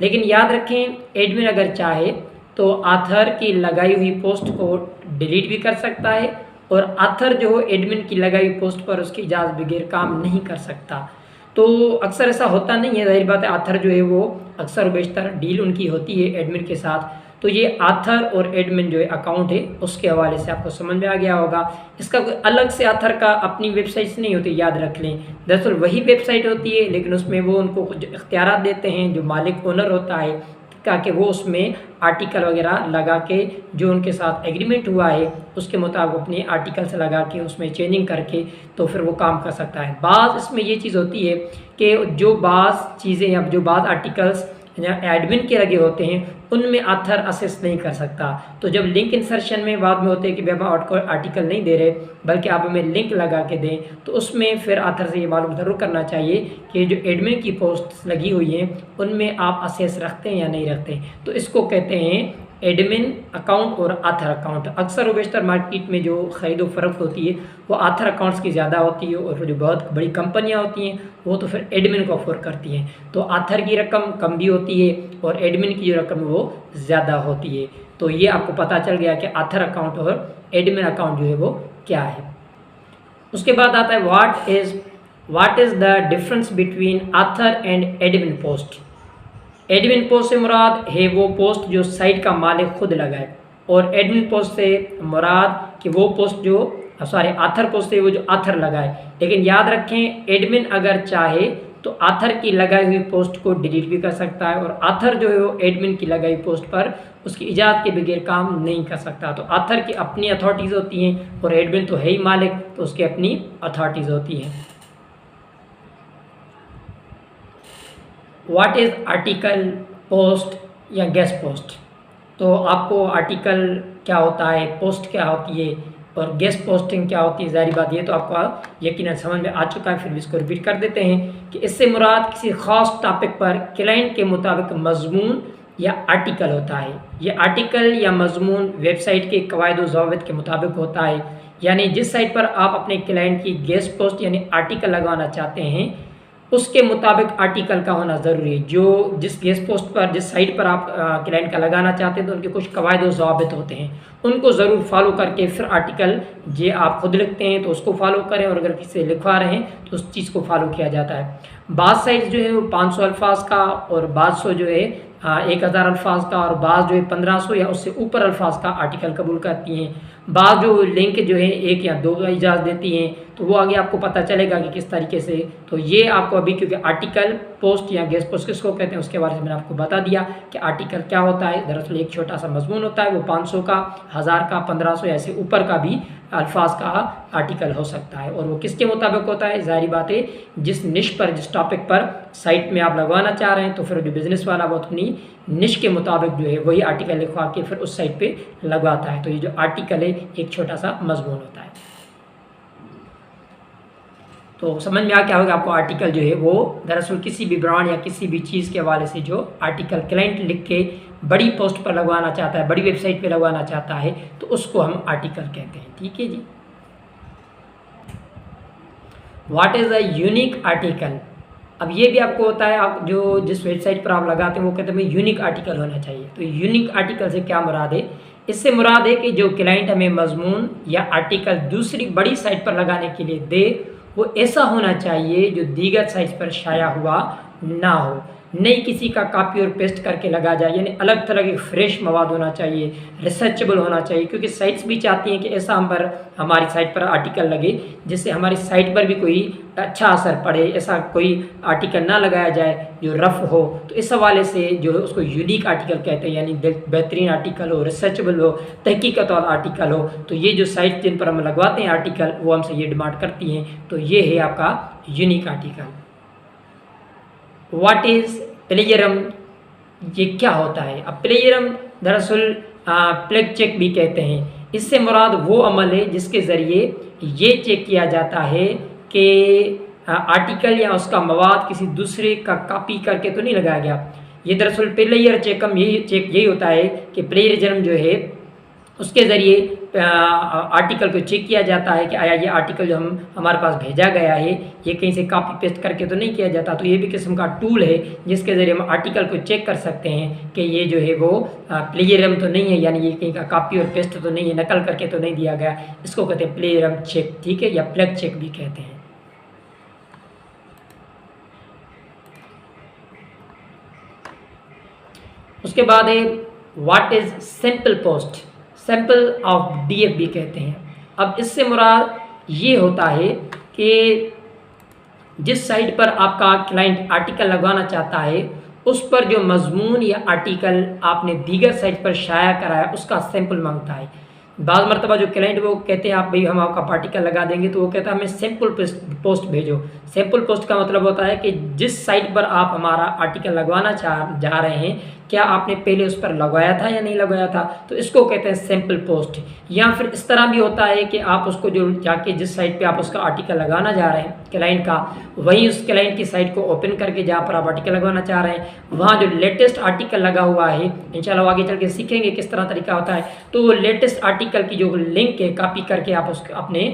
Speaker 1: लेकिन याद रखें एडमिन अगर चाहे तो ऑथर की लगाई हुई पोस्ट को डिलीट भी कर सकता है और ऑथर जो एडमिन की लगाई हुई पोस्ट पर उसकी इजाज़त बगैर काम नहीं कर सकता। तो अक्सर ऐसा होता नहीं है, जाहिर बात है ऑथर जो है वो अक्सर बेशतर डील उनकी होती है एडमिन के साथ। तो ये ऑथर और एडमिन जो है अकाउंट है उसके हवाले से आपको समझ में आ गया होगा। इसका कोई अलग से ऑथर का अपनी वेबसाइट्स नहीं होती, याद रख लें। दरअसल वही वेबसाइट होती है लेकिन उसमें वो उनको कुछ इख्तियारात देते हैं जो मालिक ओनर होता है ताकि वो उसमें आर्टिकल वगैरह लगा के जो उनके साथ एग्रीमेंट हुआ है उसके मुताबिक अपने आर्टिकल्स लगा के उसमें चेंजिंग करके तो फिर वो काम कर सकता है। बाज़ इसमें ये चीज़ होती है कि जो बाज़ चीज़ें या जो बाज़ आर्टिकल्स एडमिन के लगे होते हैं उनमें ऑथर असेस नहीं कर सकता। तो जब लिंक इंसर्शन में बाद में होते हैं कि भाई आप आर्टिकल नहीं दे रहे बल्कि आप हमें लिंक लगा के दें, तो उसमें फिर ऑथर से ये मालूम ज़रूर करना चाहिए कि जो एडमिन की पोस्ट लगी हुई हैं उनमें आप असेस रखते हैं या नहीं रखते। तो इसको कहते हैं एडमिन अकाउंट और ऑथर अकाउंट। अक्सर बेशतर मार्केट में जो ख़रीद व फरोख्त होती है वो ऑथर अकाउंट्स की ज़्यादा होती है और जो बहुत बड़ी कंपनियां होती हैं वो तो फिर एडमिन को अफोर्ड करती हैं। तो ऑथर की रकम कम भी होती है और एडमिन की जो रकम वो ज़्यादा होती है। तो ये आपको पता चल गया कि ऑथर अकाउंट और एडमिन अकाउंट जो है वो क्या है। उसके बाद आता है what is the difference between author and admin post. Admin post से मुराद है वो पोस्ट जो साइट का मालिक खुद लगाए और एडमिन पोस्ट से मुराद कि वो पोस्ट जो ऑथर पोस्ट से वो जो ऑथर लगाए। लेकिन याद रखें एडमिन अगर चाहे तो ऑथर की लगाई हुई पोस्ट को डिलीट भी कर सकता है, और ऑथर जो है वो एडमिन की लगाई पोस्ट पर उसकी इजाज़त के बगैर काम नहीं कर सकता। तो ऑथर की अपनी अथॉरिटीज़ होती हैं और एडमिन तो है ही मालिक, तो उसकी अपनी अथॉरिटीज़ होती हैं। व्हाट इज़ आर्टिकल, पोस्ट या गेस्ट पोस्ट? तो आपको आर्टिकल क्या होता है, पोस्ट क्या होती है और गेस्ट पोस्टिंग क्या होती है, ज़ाहिर बात ये तो आपको यकीनन समझ में आ चुका है, फिर भी इसको रिपीट कर देते हैं कि इससे मुराद किसी ख़ास टॉपिक पर क्लाइंट के मुताबिक मजमून या आर्टिकल होता है। ये आर्टिकल या मजमून वेबसाइट के कवायद व ज़वाबित के मुताबिक होता है, यानी जिस साइट पर आप अपने क्लाइंट की गेस्ट पोस्ट यानी आर्टिकल लगवाना चाहते हैं उसके मुताबिक आर्टिकल का होना ज़रूरी है। जो जिस गेस्ट पोस्ट पर जिस साइट पर आप क्लाइंट का लगाना चाहते हैं तो उनके कुछ कवायद व ज़वाबित होते हैं, उनको ज़रूर फॉलो करके फिर आर्टिकल जे आप खुद लिखते हैं तो उसको फॉलो करें, और अगर किसी से लिखवा रहे हैं तो उस चीज़ को फॉलो किया जाता है। बाज़ साइट्स जो है वो 500 अल्फाज का और 1200 जो है 1000 अल्फाज का और बाज़ जो है 1500 या उससे ऊपर अल्फाज का आर्टिकल कबूल करती हैं। बाज़ जो लिंक जो है 1 या 2 का इजाज़त देती हैं, तो वो आगे आपको पता चलेगा कि किस तरीके से। तो ये आपको अभी क्योंकि आर्टिकल, पोस्ट या गेस्ट पोस्ट किसको कहते हैं उसके बारे में मैंने आपको बता दिया कि आर्टिकल क्या होता है। दरअसल एक छोटा सा मजमून होता है, वो 500 का, 1000 का, 1500 या ऐसे ऊपर का भी अल्फाज का आर्टिकल हो सकता है, और वो किसके मुताबिक होता है, ज़ाहिर बात है जिस निश पर, जिस टॉपिक पर साइट में आप लगवाना चाह रहे हैं, तो फिर जो बिज़नेस वाला वो अपनी निश के मुताबिक जो है वही आर्टिकल लिखवा के फिर उस साइट पे लगवाता है। तो ये जो आर्टिकल है एक छोटा सा मजमून होता है। तो समझ में आ क्या होगा आपको, आर्टिकल जो है वो दरअसल किसी भी ब्रांड या किसी भी चीज़ के हवाले से जो आर्टिकल क्लाइंट लिख के बड़ी पोस्ट पर लगवाना चाहता है, बड़ी वेबसाइट पे लगवाना चाहता है, तो उसको हम आर्टिकल कहते हैं। ठीक है जी। What is a unique article? अब ये भी आपको होता है, आप जो जिस वेबसाइट पर आप लगाते हैं वो कहते हैं यूनिक आर्टिकल होना चाहिए। तो यूनिक आर्टिकल से क्या मुराद है? इससे मुराद है कि जो क्लाइंट हमें मजमून या आर्टिकल दूसरी बड़ी साइट पर लगाने के लिए दे वो ऐसा होना चाहिए जो दीगर साइट पर शाया हुआ ना हो, नहीं किसी का कॉपी और पेस्ट करके लगा जाए, यानी अलग तरह के फ्रेश मवाद होना चाहिए, रिसर्चेबल होना चाहिए, क्योंकि साइट्स भी चाहती हैं कि ऐसा हम पर हमारी साइट पर आर्टिकल लगे जिससे हमारी साइट पर भी कोई अच्छा असर पड़े, ऐसा कोई आर्टिकल ना लगाया जाए जो रफ़ हो। तो इस हवाले से जो है उसको यूनिक आर्टिकल कहते हैं, यानी बेहतरीन आर्टिकल हो, रिसर्चेबल हो, तहकीकत वाला आर्टिकल हो। तो ये जो साइट जिन पर हम लगवाते हैं आर्टिकल वो हमसे ये डिमांड करती हैं। तो ये है आपका unique article. What is plagiarism? ये क्या होता है? अब प्लेजरम दरअसल प्लेग चेक भी कहते हैं। इससे मुराद वो अमल है जिसके ज़रिए ये चेक किया जाता है कि आर्टिकल या उसका मवाद किसी दूसरे का कॉपी करके तो नहीं लगाया गया। ये दरअसल प्लेयर चेकम यही होता है कि प्लेजरम जो है उसके ज़रिए आर्टिकल को चेक किया जाता है कि आया ये आर्टिकल जो हमारे पास भेजा गया है ये कहीं से कॉपी पेस्ट करके तो नहीं किया जाता। तो ये भी किस्म का टूल है जिसके ज़रिए हम आर्टिकल को चेक कर सकते हैं कि ये जो है वो प्लेजरम तो नहीं है, यानी ये कहीं का कॉपी और पेस्ट तो नहीं है, नकल करके तो नहीं दिया गया। इसको कहते हैं प्लेजरम चेक, ठीक है, या प्लेग चेक भी कहते हैं। उसके बाद है what is simple post? Sample of DF भी कहते हैं। अब इससे मुराद ये होता है कि जिस साइट पर आपका क्लाइंट आर्टिकल लगवाना चाहता है उस पर जो मजमून या आर्टिकल आपने दीगर साइट पर शाया कराया उसका सैम्पल मांगता है। बाज़ मरतबा जो क्लाइंट वो कहते हैं आप भाई हम आपका आर्टिकल लगा देंगे, तो वो कहता है हमें सैम्पल पोस्ट भेजो। सैम्पल पोस्ट का मतलब होता है कि जिस साइट पर आप हमारा आर्टिकल लगवाना जा रहे हैं क्या आपने पहले उस पर लगवाया था या नहीं लगवाया था, तो इसको कहते हैं सैम्पल पोस्ट। या फिर इस तरह भी होता है कि आप उसको जो जाके जिस साइट पे आप उसका आर्टिकल लगाना जा रहे हैं क्लाइंट का, वहीं उस क्लाइंट की साइट को ओपन करके जहाँ पर आप आर्टिकल लगवाना चाह रहे हैं वहाँ जो लेटेस्ट आर्टिकल लगा हुआ है, इंशाल्लाह आगे चल के सीखेंगे किस तरह तरीका होता है, तो वो लेटेस्ट आर्टिकल की जो लिंक है कॉपी करके आप उसको अपने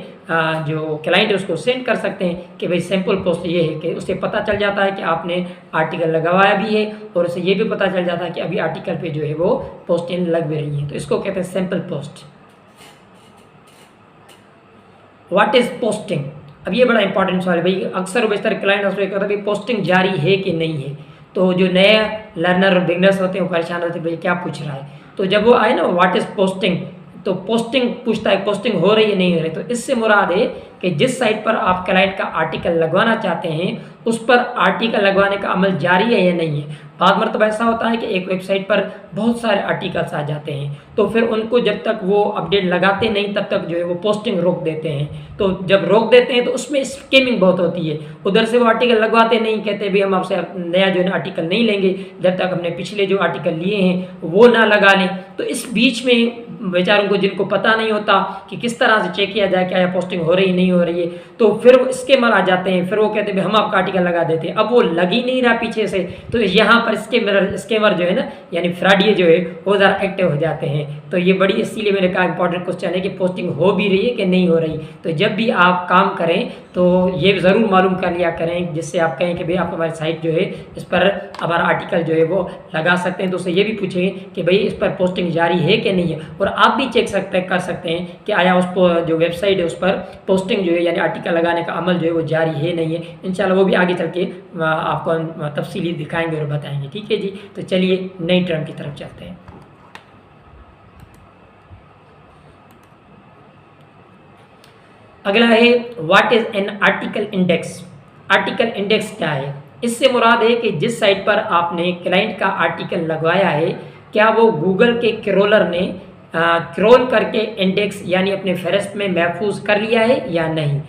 Speaker 1: जो क्लाइंट है उसको सेंड कर सकते हैं कि भाई सैम्पल पोस्ट ये है, कि उससे पता चल जाता है कि आपने आर्टिकल लगवाया भी है और उससे ये भी पता चल जाता है कि अभी आर्टिकल पे जो है वो पोस्टिंग लग भी रही है। तो इसको कहते हैं sample post. What is posting? अब ये बड़ा इंपॉर्टेंट सवाल है भाई, अक्सर बेशतर क्लाइंट उसमें कहता है भाई पोस्टिंग जारी है कि नहीं है। तो जो नए लर्नर और बिगनर्स होते हैं वो परेशान होते हैं भाई क्या पूछ रहा है। तो जब वो आए ना व्हाट इज़ पोस्टिंग, तो पोस्टिंग पूछता है पोस्टिंग हो रही है नहीं हो रही। तो इससे मुराद है कि जिस साइट पर आप क्लाइंट का आर्टिकल लगवाना चाहते हैं उस पर आर्टिकल लगवाने का अमल जारी है या नहीं है। बाद मरतबा ऐसा होता है कि एक वेबसाइट पर बहुत सारे आर्टिकल्स आ जाते हैं, तो फिर उनको जब तक वो अपडेट लगाते नहीं तब तक जो है वो पोस्टिंग रोक देते हैं। तो जब रोक देते हैं तो उसमें स्कैमिंग बहुत होती है। उधर से वो आर्टिकल लगवाते नहीं, कहते भाई हम आपसे नया जो है ना आर्टिकल नहीं लेंगे जब तक हमने पिछले जो आर्टिकल लिए हैं वो ना लगा लें। तो इस बीच में बेचारों को जिनको पता नहीं होता कि किस तरह से चेक किया जाए क्या यह पोस्टिंग हो रही नहीं हो रही है, तो फिर वो स्कैमर आ जाते हैं। फिर वो कहते हैं हम आपका आर्टिकल लगा देते हैं, अब वो लग ही नहीं रहा पीछे से, तो यहाँ पर स्कैमर जो है ना यानी फ्रॉडिये जो है वो ज़रा एक्टिव हो जाते हैं। तो ये बड़ी इसीलिए मैंने कहा इंपॉर्टेंट क्वेश्चन है कि पोस्टिंग हो भी रही है कि नहीं हो रही। तो जब भी आप काम करें तो ये ज़रूर मालूम कर लिया करें, जिससे आप कहें कि भाई आप हमारी साइट जो है इस पर हमारा आर्टिकल जो है वो लगा सकते हैं। तो उससे ये भी पूछें कि भाई इस पर पोस्टिंग जारी है कि नहीं है, और आप भी चेक कर सकते हैं कि आया उस पर जो वेबसाइट है उस पर पोस्टिंग जो है यानी आर्टिकल लगाने का अमल जो है वो जारी है नहीं है। इंशाल्लाह वो भी आगे चल के आपको तफसीली दिखाएंगे और बताएंगे। ठीक है जी, तो चलिए नई टर्म की तरफ चलते हैं। अगला है what is an article index. Article index क्या है? इससे मुराद है कि जिस साइट पर आपने क्लाइंट का आर्टिकल लगवाया है क्या वो गूगल के क्रोलर ने क्रोल करके इंडेक्स यानी अपने फहरिस्त में महफूज कर लिया है या नहीं।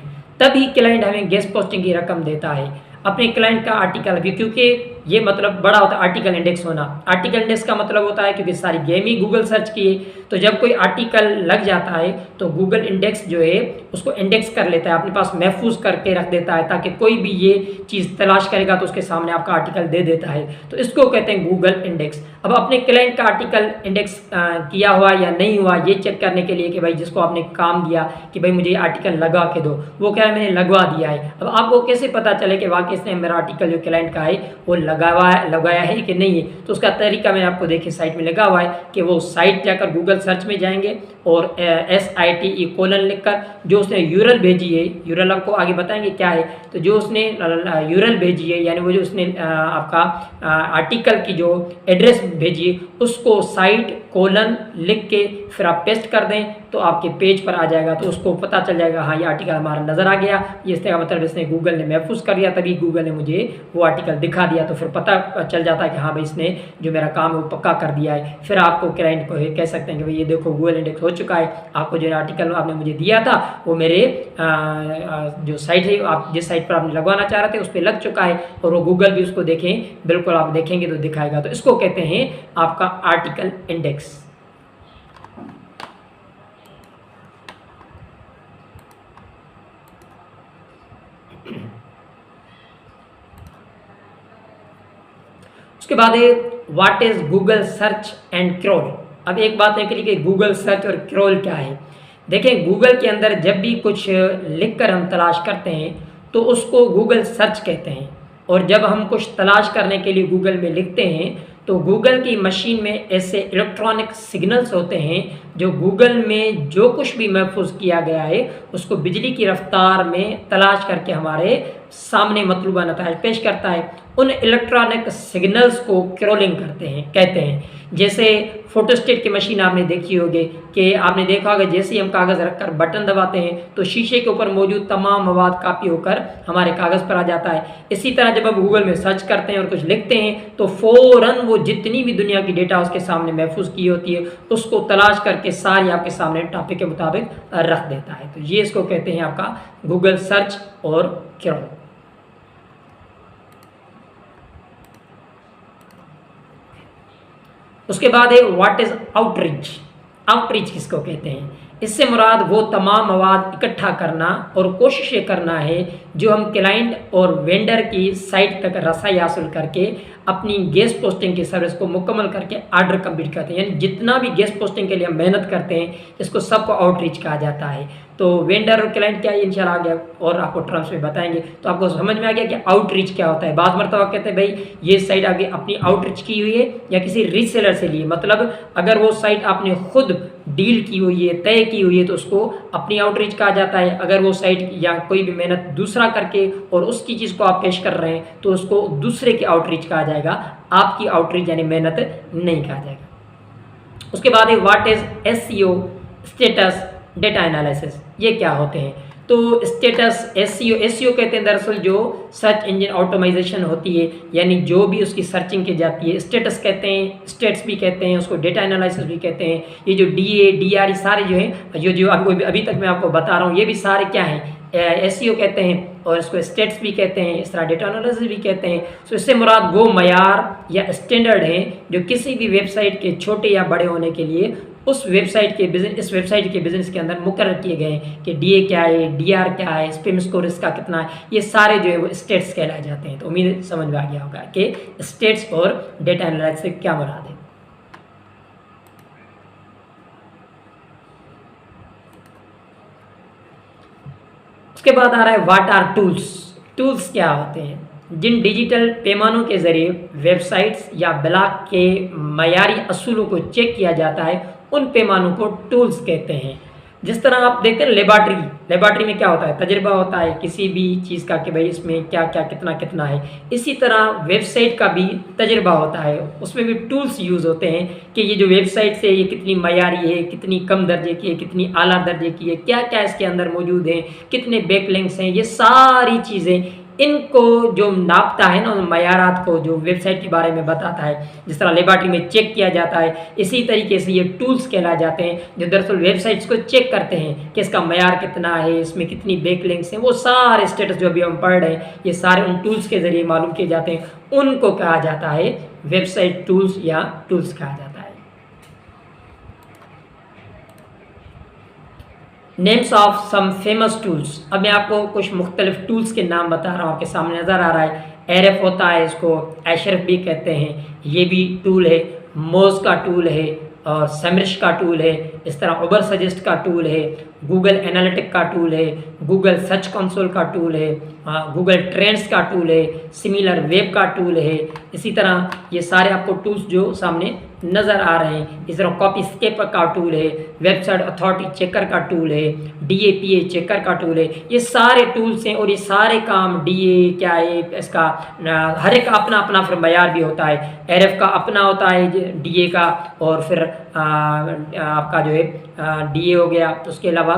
Speaker 1: तभी क्लाइंट हमें गेस्ट पोस्टिंग की रकम देता है। अपने क्लाइंट का आर्टिकल भी, क्योंकि ये मतलब बड़ा होता है आर्टिकल इंडेक्स होना। आर्टिकल इंडेक्स का मतलब होता है क्योंकि सारी गेम ही गूगल सर्च किए, तो जब कोई आर्टिकल लग जाता है तो गूगल इंडेक्स जो है उसको इंडेक्स कर लेता है, अपने पास महफूज करके रख देता है, ताकि कोई भी ये चीज़ तलाश करेगा तो उसके सामने आपका आर्टिकल दे देता है। तो इसको कहते हैं गूगल इंडेक्स। अब अपने क्लाइंट का आर्टिकल इंडेक्स किया हुआ या नहीं हुआ ये चेक करने के लिए कि भाई जिसको आपने काम दिया कि भाई मुझे आर्टिकल लगा के दो, वो कह रहा है मैंने लगवा दिया है। अब आपको कैसे पता चले कि वाकई इसने मेरा आर्टिकल जो क्लाइंट का है वो लगाया है कि नहीं है? तो उसका तरीका मैंने आपको देखिए साइट में लगा हुआ है कि वो साइट जाकर गूगल सर्च में जाएंगे और SITE लिखकर जो उसने यूरल भेजी है, यूरल आपको आगे बताएंगे क्या है, तो जो उसने यूरल भेजी है यानी वो जो उसने आपका आर्टिकल की जो एड्रेस भेजी है उसको साइट कोलन लिख के फिर आप पेस्ट कर दें तो आपके पेज पर आ जाएगा। तो उसको पता चल जाएगा हाँ ये आर्टिकल हमारा नज़र आ गया, ये इसका मतलब इसने गूगल ने महफूज कर दिया, तभी गूगल ने मुझे वो आर्टिकल दिखा दिया। तो फिर पता चल जाता है कि हाँ भाई इसने जो मेरा काम है वो पक्का कर दिया है। फिर आपको क्लाइंट को कह सकते हैं कि भाई ये देखो गूगल इंडेक्स हो चुका है, आपको जो आर्टिकल आपने मुझे दिया था वो मेरे जो साइट है आप जिस साइट पर आपने लगवाना चाह रहे थे उस पर लग चुका है, और वो गूगल भी उसको देखें, बिल्कुल आप देखेंगे तो दिखाएगा। तो इसको कहते हैं आपका आर्टिकल इंडेक्स। उसके बाद है what is Google search and crawl. अब एक बात है कि गूगल सर्च और क्रोल क्या है। देखें गूगल के अंदर जब भी कुछ लिखकर हम तलाश करते हैं तो उसको गूगल सर्च कहते हैं, और जब हम कुछ तलाश करने के लिए गूगल में लिखते हैं तो गूगल की मशीन में ऐसे इलेक्ट्रॉनिक सिग्नल्स होते हैं जो गूगल में जो कुछ भी महफूज किया गया है उसको बिजली की रफ्तार में तलाश करके हमारे सामने मतलूबा नताइज पेश करता है। उन इलेक्ट्रॉनिक सिग्नल्स को क्रोलिंग कहते हैं। जैसे फोटोस्टेट की मशीन आपने देखी होगी कि आपने देखा होगा जैसे ही हम कागज़ रखकर बटन दबाते हैं तो शीशे के ऊपर मौजूद तमाम मवाद कापी होकर हमारे कागज़ पर आ जाता है। इसी तरह जब हम गूगल में सर्च करते हैं और कुछ लिखते हैं तो फ़ौरन वो जितनी भी दुनिया की डेटा उसके सामने महफूज की होती है उसको तलाश करके सारी आपके सामने टॉपिक के मुताबिक रख देता है। तो ये इसको कहते हैं आपका गूगल सर्च और क्रोल। उसके बाद है व्हाट इज आउटरीच। आउटरीच किसको कहते हैं? इससे मुराद वो तमाम मवाद इकट्ठा करना और कोशिशें करना है जो हम क्लाइंट और वेंडर की साइट तक रसाई हासिल करके अपनी गेस्ट पोस्टिंग की सर्विस को मुकम्मल करके ऑर्डर कंप्लीट करते हैं। यानी जितना भी गेस्ट पोस्टिंग के लिए हम मेहनत करते हैं इसको सबको आउटरीच कहा जाता है। तो वेंडर और क्लाइंट क्या है इंशाल्लाह आगे और आपको टर्म्स में बताएंगे, तो आपको समझ में आ गया कि आउटरीच क्या होता है। बाद मरतबा कहते हैं भाई ये साइट आगे अपनी आउटरीच की हुई है या किसी रीसेलर से लिए, मतलब अगर वो साइट आपने खुद डील की हुई है, तय की हुई है, तो उसको अपनी आउटरीच कहा जाता है। अगर वो साइट या कोई भी मेहनत दूसरा करके और उसकी चीज़ को आप पेश कर रहे हैं तो उसको दूसरे की आउटरीच कहा जाएगा, आपकी आउटरीच यानी मेहनत नहीं कहा जाएगा। उसके बाद है what is SEO status data analysis. ये क्या होते हैं? तो स्टेटस एसईओ कहते हैं दरअसल जो सर्च इंजन ऑटोमाइजेशन होती है, यानी जो भी उसकी सर्चिंग की जाती है। स्टेटस कहते हैं, स्टेट्स भी कहते हैं उसको, डेटा एनालिसिस भी कहते हैं। ये जो डीए डीआर ये सारे जो है जो अभी तक मैं आपको बता रहा हूँ, ये भी सारे क्या हैं, एसईओ कहते हैं, और इसको स्टेट्स भी कहते हैं, इस तरह डेटा एनालिसिस भी कहते हैं। तो इससे मुराद वो मयार या स्टैंडर्ड है जो किसी भी वेबसाइट के छोटे या बड़े होने के लिए उस वेबसाइट के बिजनेस इस वेबसाइट के बिजनेस के अंदर मुकर्रर किए गए हैं कि डीए क्या है, डीआर क्या है, स्पैम स्कोर इसका कितना है, ये सारे जो है वो स्टेट्स कहलाए जाते हैं। तो उम्मीद समझ में आ गया होगा कि स्टेट्स और डेटा एनालिसिस से क्या मुराद है। उसके बाद आ रहा है व्हाट आर टूल्स। टूल्स क्या होते हैं? जिन डिजिटल पैमानों के ज़रिए वेबसाइट्स या ब्लॉग के मयारी असूलों को चेक किया जाता है, उन पैमानों को टूल्स कहते हैं। जिस तरह आप देखते हैं लेबॉर्ट्री में क्या होता है, तजुर्बा होता है किसी भी चीज़ का कि भाई इसमें क्या क्या कितना कितना है। इसी तरह वेबसाइट का भी तजुर्बा होता है, उसमें भी टूल्स यूज़ होते हैं कि ये जो वेबसाइट है ये कितनी मयारी है, कितनी कम दर्जे की है, कितनी आला दर्जे की है, क्या क्या इसके अंदर मौजूद है, कितने बैकलिंक्स हैं, ये सारी चीज़ें इनको जो नापता है ना, मयारात को जो वेबसाइट के बारे में बताता है, जिस तरह लेबॉर्ट्री में चेक किया जाता है, इसी तरीके से ये टूल्स कहलाए जाते हैं जो दरअसल वेबसाइट्स को चेक करते हैं कि इसका मयार कितना है, इसमें कितनी बैकलिंक्स हैं। वो सारे स्टेटस जो अभी हम पढ़ रहे हैं ये सारे उन टूल्स के ज़रिए मालूम किए जाते हैं, उनको कहा जाता है वेबसाइट टूल्स या टूल्स कहा जाता है। Names of some famous tools. अब मैं आपको कुछ मुख्तलिफ टूल्स के नाम बता रहा हूँ, आपके सामने नज़र आ रहा है। एरएफ होता है, इसको एशरफ भी कहते हैं, ये भी टूल है। मोज का टूल है और सेमरिश का टूल है। इस तरह उबर सजेस्ट का टूल है, गूगल एनालिटिक का टूल है, गूगल सर्च कंसोल का टूल है, गूगल ट्रेंड्स का टूल है, सिमिलर वेब का टूल है। इसी तरह ये सारे आपको टूल्स जो सामने नज़र आ रहे हैं। इस तरह कॉपी स्केपर का टूल है, वेबसाइट अथॉरिटी चेकर का टूल है, डीएपीए चेकर का टूल है। ये सारे टूल्स हैं और ये सारे काम डीए क्या है इसका हर एक अपना अपना फिर मयार भी होता है। एरएफ का अपना होता है डीए का, और फिर आपका जो है डीए हो गया। तो उसके अलावा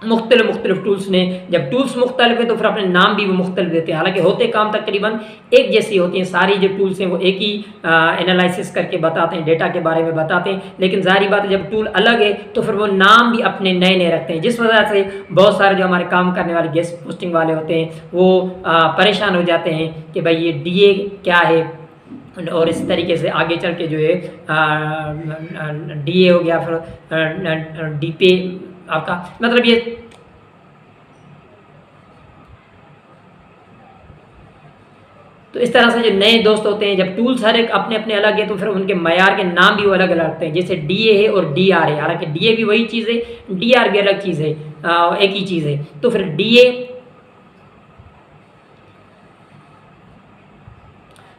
Speaker 1: मुख्तलिफ टूल्स ने, जब टूल्स मुख्तलिफ है तो फिर अपने नाम भी वो मुख्तलिफ देते हैं, हालांकि होते काम तकरीबन एक जैसी होती हैं। सारी जो टूल्स हैं वो एक ही एनालिसिस करके बताते हैं, डेटा के बारे में बताते हैं, लेकिन जाहिर बात है जब टूल अलग है तो फिर वो नाम भी अपने नए नए रखते हैं, जिस वजह से बहुत सारे जो हमारे काम करने वाले गेस्ट पोस्टिंग वाले होते हैं वो परेशान हो जाते हैं कि भाई ये डीए क्या है, और इस तरीके से आगे चल के जो है डीए हो गया, फिर डीपे आपका मतलब ये तो इस तरह से जो नए दोस्त होते हैं, जब टूल्स हर एक अपने अपने अलग है तो फिर उनके मयार के नाम भी वो अलग अलग रखते हैं। जैसे डीए है और डीआर है, हालांकि डीए भी वही चीज़ है, डीआर भी अलग चीज़ है, एक ही चीज़ है। तो फिर डीए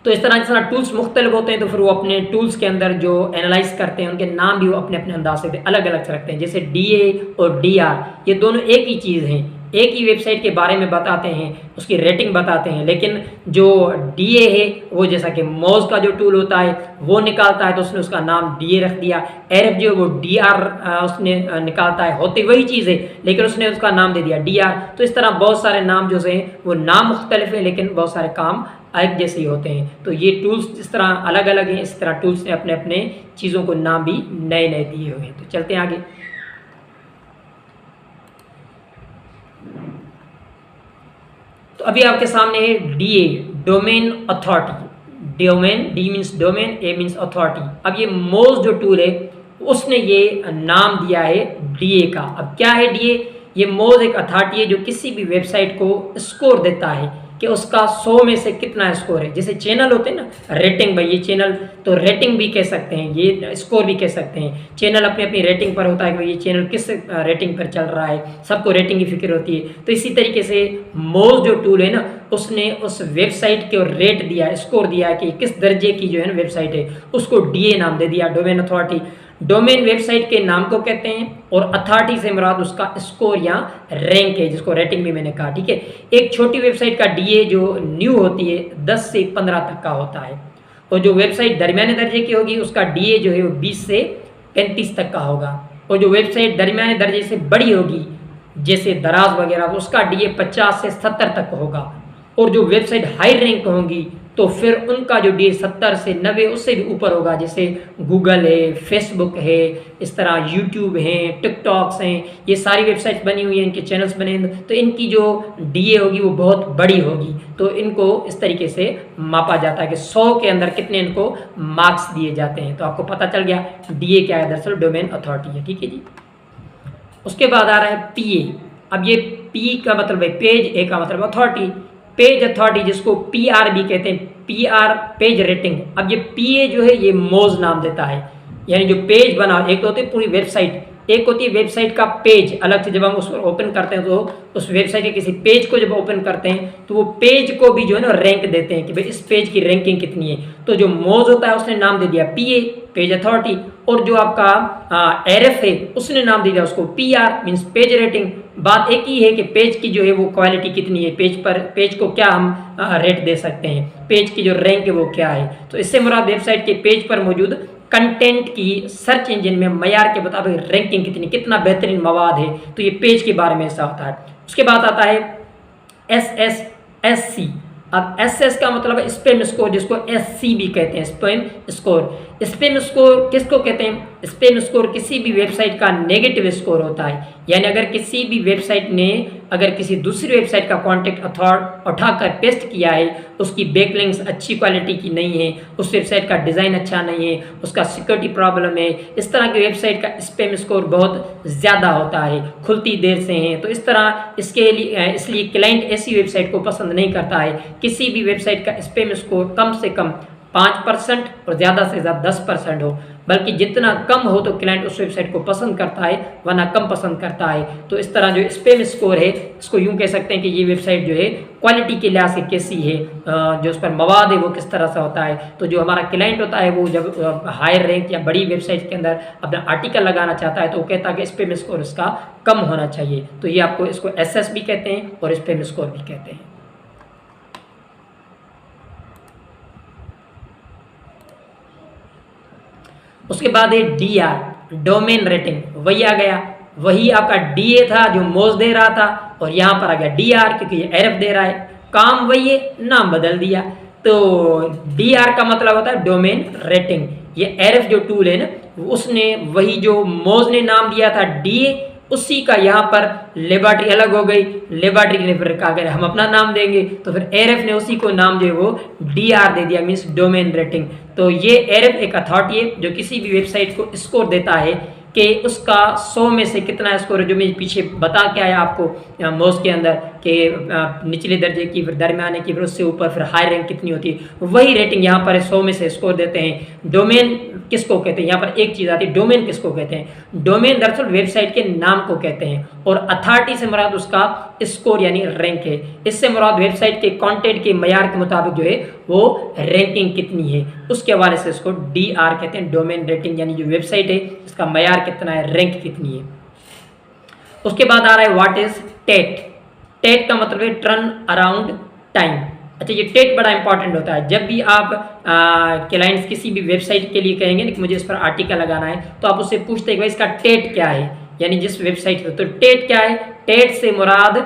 Speaker 1: तो इस तरह टूल्स मुख्तलिफ होते हैं तो फिर वो अपने टूल्स के अंदर जो एनालाइज करते हैं उनके नाम भी वो अपने अपने अंदाज से अलग अलग रखते हैं। जैसे डीए और डीआर ये दोनों एक ही चीज़ हैं, एक ही वेबसाइट के बारे में बताते हैं, उसकी रेटिंग बताते हैं, लेकिन जो डीए है वो जैसा कि मौज का जो टूल होता है वो निकालता है तो उसने उसका नाम डीए रख दिया। एरएफ जो वो डीआर उसने निकालता है, होती वही चीज़ है लेकिन उसने उसका नाम दे दिया डीआर। तो इस तरह बहुत सारे नाम जो हैं वो नाम मुख्तलिफ है लेकिन बहुत सारे काम एक जैसे ही होते हैं। तो ये टूल्स जिस तरह अलग अलग हैं, इस तरह टूल्स ने अपने अपने चीज़ों को नाम भी नए नए दिए हुए हैं। तो चलते हैं आगे। तो अभी आपके सामने है DA, domain authority. Domain, D means domain, A means authority. अब ये मोज जो टूल है उसने ये नाम दिया है डीए का। अब क्या है डीए? ये मोज एक अथॉरिटी है जो किसी भी वेबसाइट को स्कोर देता है कि उसका 100 में से कितना स्कोर है। जैसे चैनल होते हैं ना, रेटिंग, भाई ये चैनल, तो रेटिंग भी कह सकते हैं, ये स्कोर भी कह सकते हैं। चैनल अपनी अपनी रेटिंग पर होता है कि भाई ये चैनल किस रेटिंग पर चल रहा है, सबको रेटिंग की फिक्र होती है। तो इसी तरीके से मोज जो टूल है ना उसने उस वेबसाइट को रेट दिया, स्कोर दिया कि किस दर्जे की जो है ना वेबसाइट है, उसको डीए नाम दे दिया, डोमेन अथॉरिटी। डोमेन वेबसाइट के नाम को कहते हैं और अथॉरिटी से मुराद उसका स्कोर या रैंक है, जिसको रेटिंग भी मैंने कहा, ठीक है। एक छोटी वेबसाइट का डीए जो न्यू होती है 10 से 15 तक का होता है, और जो वेबसाइट दरमियाने दर्जे की होगी उसका डीए जो है वो 20 से 35 तक का होगा, और जो वेबसाइट दरमियाने दर्जे से बड़ी होगी जैसे दराज वगैरह, तो उसका डीए 50 से 70 तक होगा। और जो वेबसाइट हाई रैंक होंगी तो फिर उनका जो डीए 70 से 90 उससे भी ऊपर होगा, जैसे गूगल है, फेसबुक है, इस तरह यूट्यूब है, टिकटॉक्स हैं, ये सारी वेबसाइट्स बनी हुई हैं, इनके चैनल्स बने हैं, तो इनकी जो डीए होगी वो बहुत बड़ी होगी। तो इनको इस तरीके से मापा जाता है कि 100 के अंदर कितने इनको मार्क्स दिए जाते हैं। तो आपको पता चल गया डीए क्या है, दरअसल डोमेन अथॉरिटी है। ठीक है जी। उसके बाद आ रहा है पीए। अब ये पी का मतलब है पेज, ए का मतलब अथॉरिटी। पेज अथॉरिटी जिसको पीआर भी कहते हैं, पीआर पेज रेटिंग। अब ये पीए जो है ये मोज नाम देता है, यानी जो पेज बना, एक तो होती है पूरी वेबसाइट, एक होती है वेबसाइट का पेज अलग से। जब हम उसको ओपन करते हैं तो उस वेबसाइट के किसी पेज को जब ओपन करते हैं तो वो पेज को भी जो है ना रैंक देते हैं कि भाई इस पेज की रैंकिंग कितनी है। तो जो मोज होता है उसने नाम दे दिया पीए, पेज अथॉरिटी, और जो आपका एरएफ है उसने नाम दे दिया उसको पीआर, मींस पेज रेटिंग। बात एक ही है कि पेज की जो है वो क्वालिटी कितनी है, पेज को क्या हम रेट दे सकते हैं, पेज की जो रैंक है वो क्या है। तो इससे मुराद वेबसाइट के पेज पर मौजूद कंटेंट की सर्च इंजन में मयार के मुताबिक रैंकिंग कितनी, कितना बेहतरीन मवाद है, तो ये पेज के बारे में ऐसा होता है। उसके बाद आता है SSSC। अब SS का मतलब है स्पैम स्कोर, जिसको SC भी कहते हैं, स्पैम स्कोर। स्पैम स्कोर किसको कहते हैं? स्पैम स्कोर किसी भी वेबसाइट का नेगेटिव स्कोर होता है, यानी अगर किसी भी वेबसाइट ने अगर किसी दूसरी वेबसाइट का कॉन्टेक्ट उठाकर पेस्ट किया है, उसकी बैकलिंक्स अच्छी क्वालिटी की नहीं है, उस वेबसाइट का डिज़ाइन अच्छा नहीं है, उसका सिक्योरिटी प्रॉब्लम है, इस तरह की वेबसाइट का स्पैम स्कोर बहुत ज़्यादा होता है, खुलती देर से हैं, तो इस तरह इसके लिए इसलिए क्लाइंट ऐसी वेबसाइट को पसंद नहीं करता है। किसी भी वेबसाइट का स्पैम स्कोर कम से कम 5% और ज़्यादा से ज़्यादा 10% हो, बल्कि जितना कम हो तो क्लाइंट उस वेबसाइट को पसंद करता है, वरना कम पसंद करता है। तो इस तरह जो स्पैम स्कोर है इसको यूँ कह सकते हैं कि ये वेबसाइट जो है क्वालिटी के लिहाज से कैसी है, जो उस पर मवाद है वो किस तरह से होता है। तो जो हमारा क्लाइंट होता है वो जब हायर रैंक या बड़ी वेबसाइट के अंदर अपना आर्टिकल लगाना चाहता है तो वो कहता है कि स्पैम स्कोर इसका कम होना चाहिए। तो ये आपको इसको SS भी कहते हैं और स्पैम स्कोर भी कहते हैं। उसके बाद है DR, डोमेन रेटिंग। वही आ गया, वही आपका DA था जो मोज दे रहा था, और यहाँ पर आ गया DR क्योंकि ये एरफ दे रहा है। काम वही है, नाम बदल दिया। तो DR का मतलब होता है डोमेन रेटिंग। ये एरफ जो टूल है ना, उसने वही जो मोज ने नाम दिया था DA, उसी का यहाँ पर लेबॉर्ट्री अलग हो गई। लेबॉर्ट्री ने फिर कहा अगर हम अपना नाम देंगे, तो फिर एरएफ ने उसी को नाम जो है वो DR दे दिया, मीन्स डोमेन रेटिंग। तो ये एरएफ एक अथॉरिटी है जो किसी भी वेबसाइट को स्कोर देता है कि उसका 100 में से कितना स्कोर है, जो मैं पीछे बता के आया आपको मोज के अंदर कि निचले दर्जे की, फिर दरमियाने की, फिर उससे ऊपर फिर हाई रैंक कितनी होती है, वही रेटिंग यहाँ पर 100 में से स्कोर देते हैं। डोमेन किसको कहते हैं? यहाँ पर एक चीज़ आती है, डोमेन किसको कहते हैं? डोमेन दरअसल वेबसाइट के नाम को कहते हैं, और अथॉरिटी से मुराद उसका स्कोर यानी रैंक है। इससे मुराद वेबसाइट के कंटेंट के मयार के मुताबिक जो है वो रैंकिंग कितनी है, उसके हवाले से इसको DR कहते हैं, डोमेन रेटिंग, यानी जो वेबसाइट है इसका मयार कितना है, रैंक कितनी है। उसके बाद आ रहा है व्हाट इज टेट। टेट का मतलब है टर्न अराउंड टाइम। अच्छा, ये टेट बड़ा इंपॉर्टेंट होता है। जब भी आप क्लाइंट्स किसी भी वेबसाइट के लिए कहेंगे कि मुझे इस पर आर्टिकल लगाना है, तो आप उससे पूछते हैं कि भाई इसका टेट क्या है, यानी जिस वेबसाइट पर। तो टेट क्या है? टेट से मुराद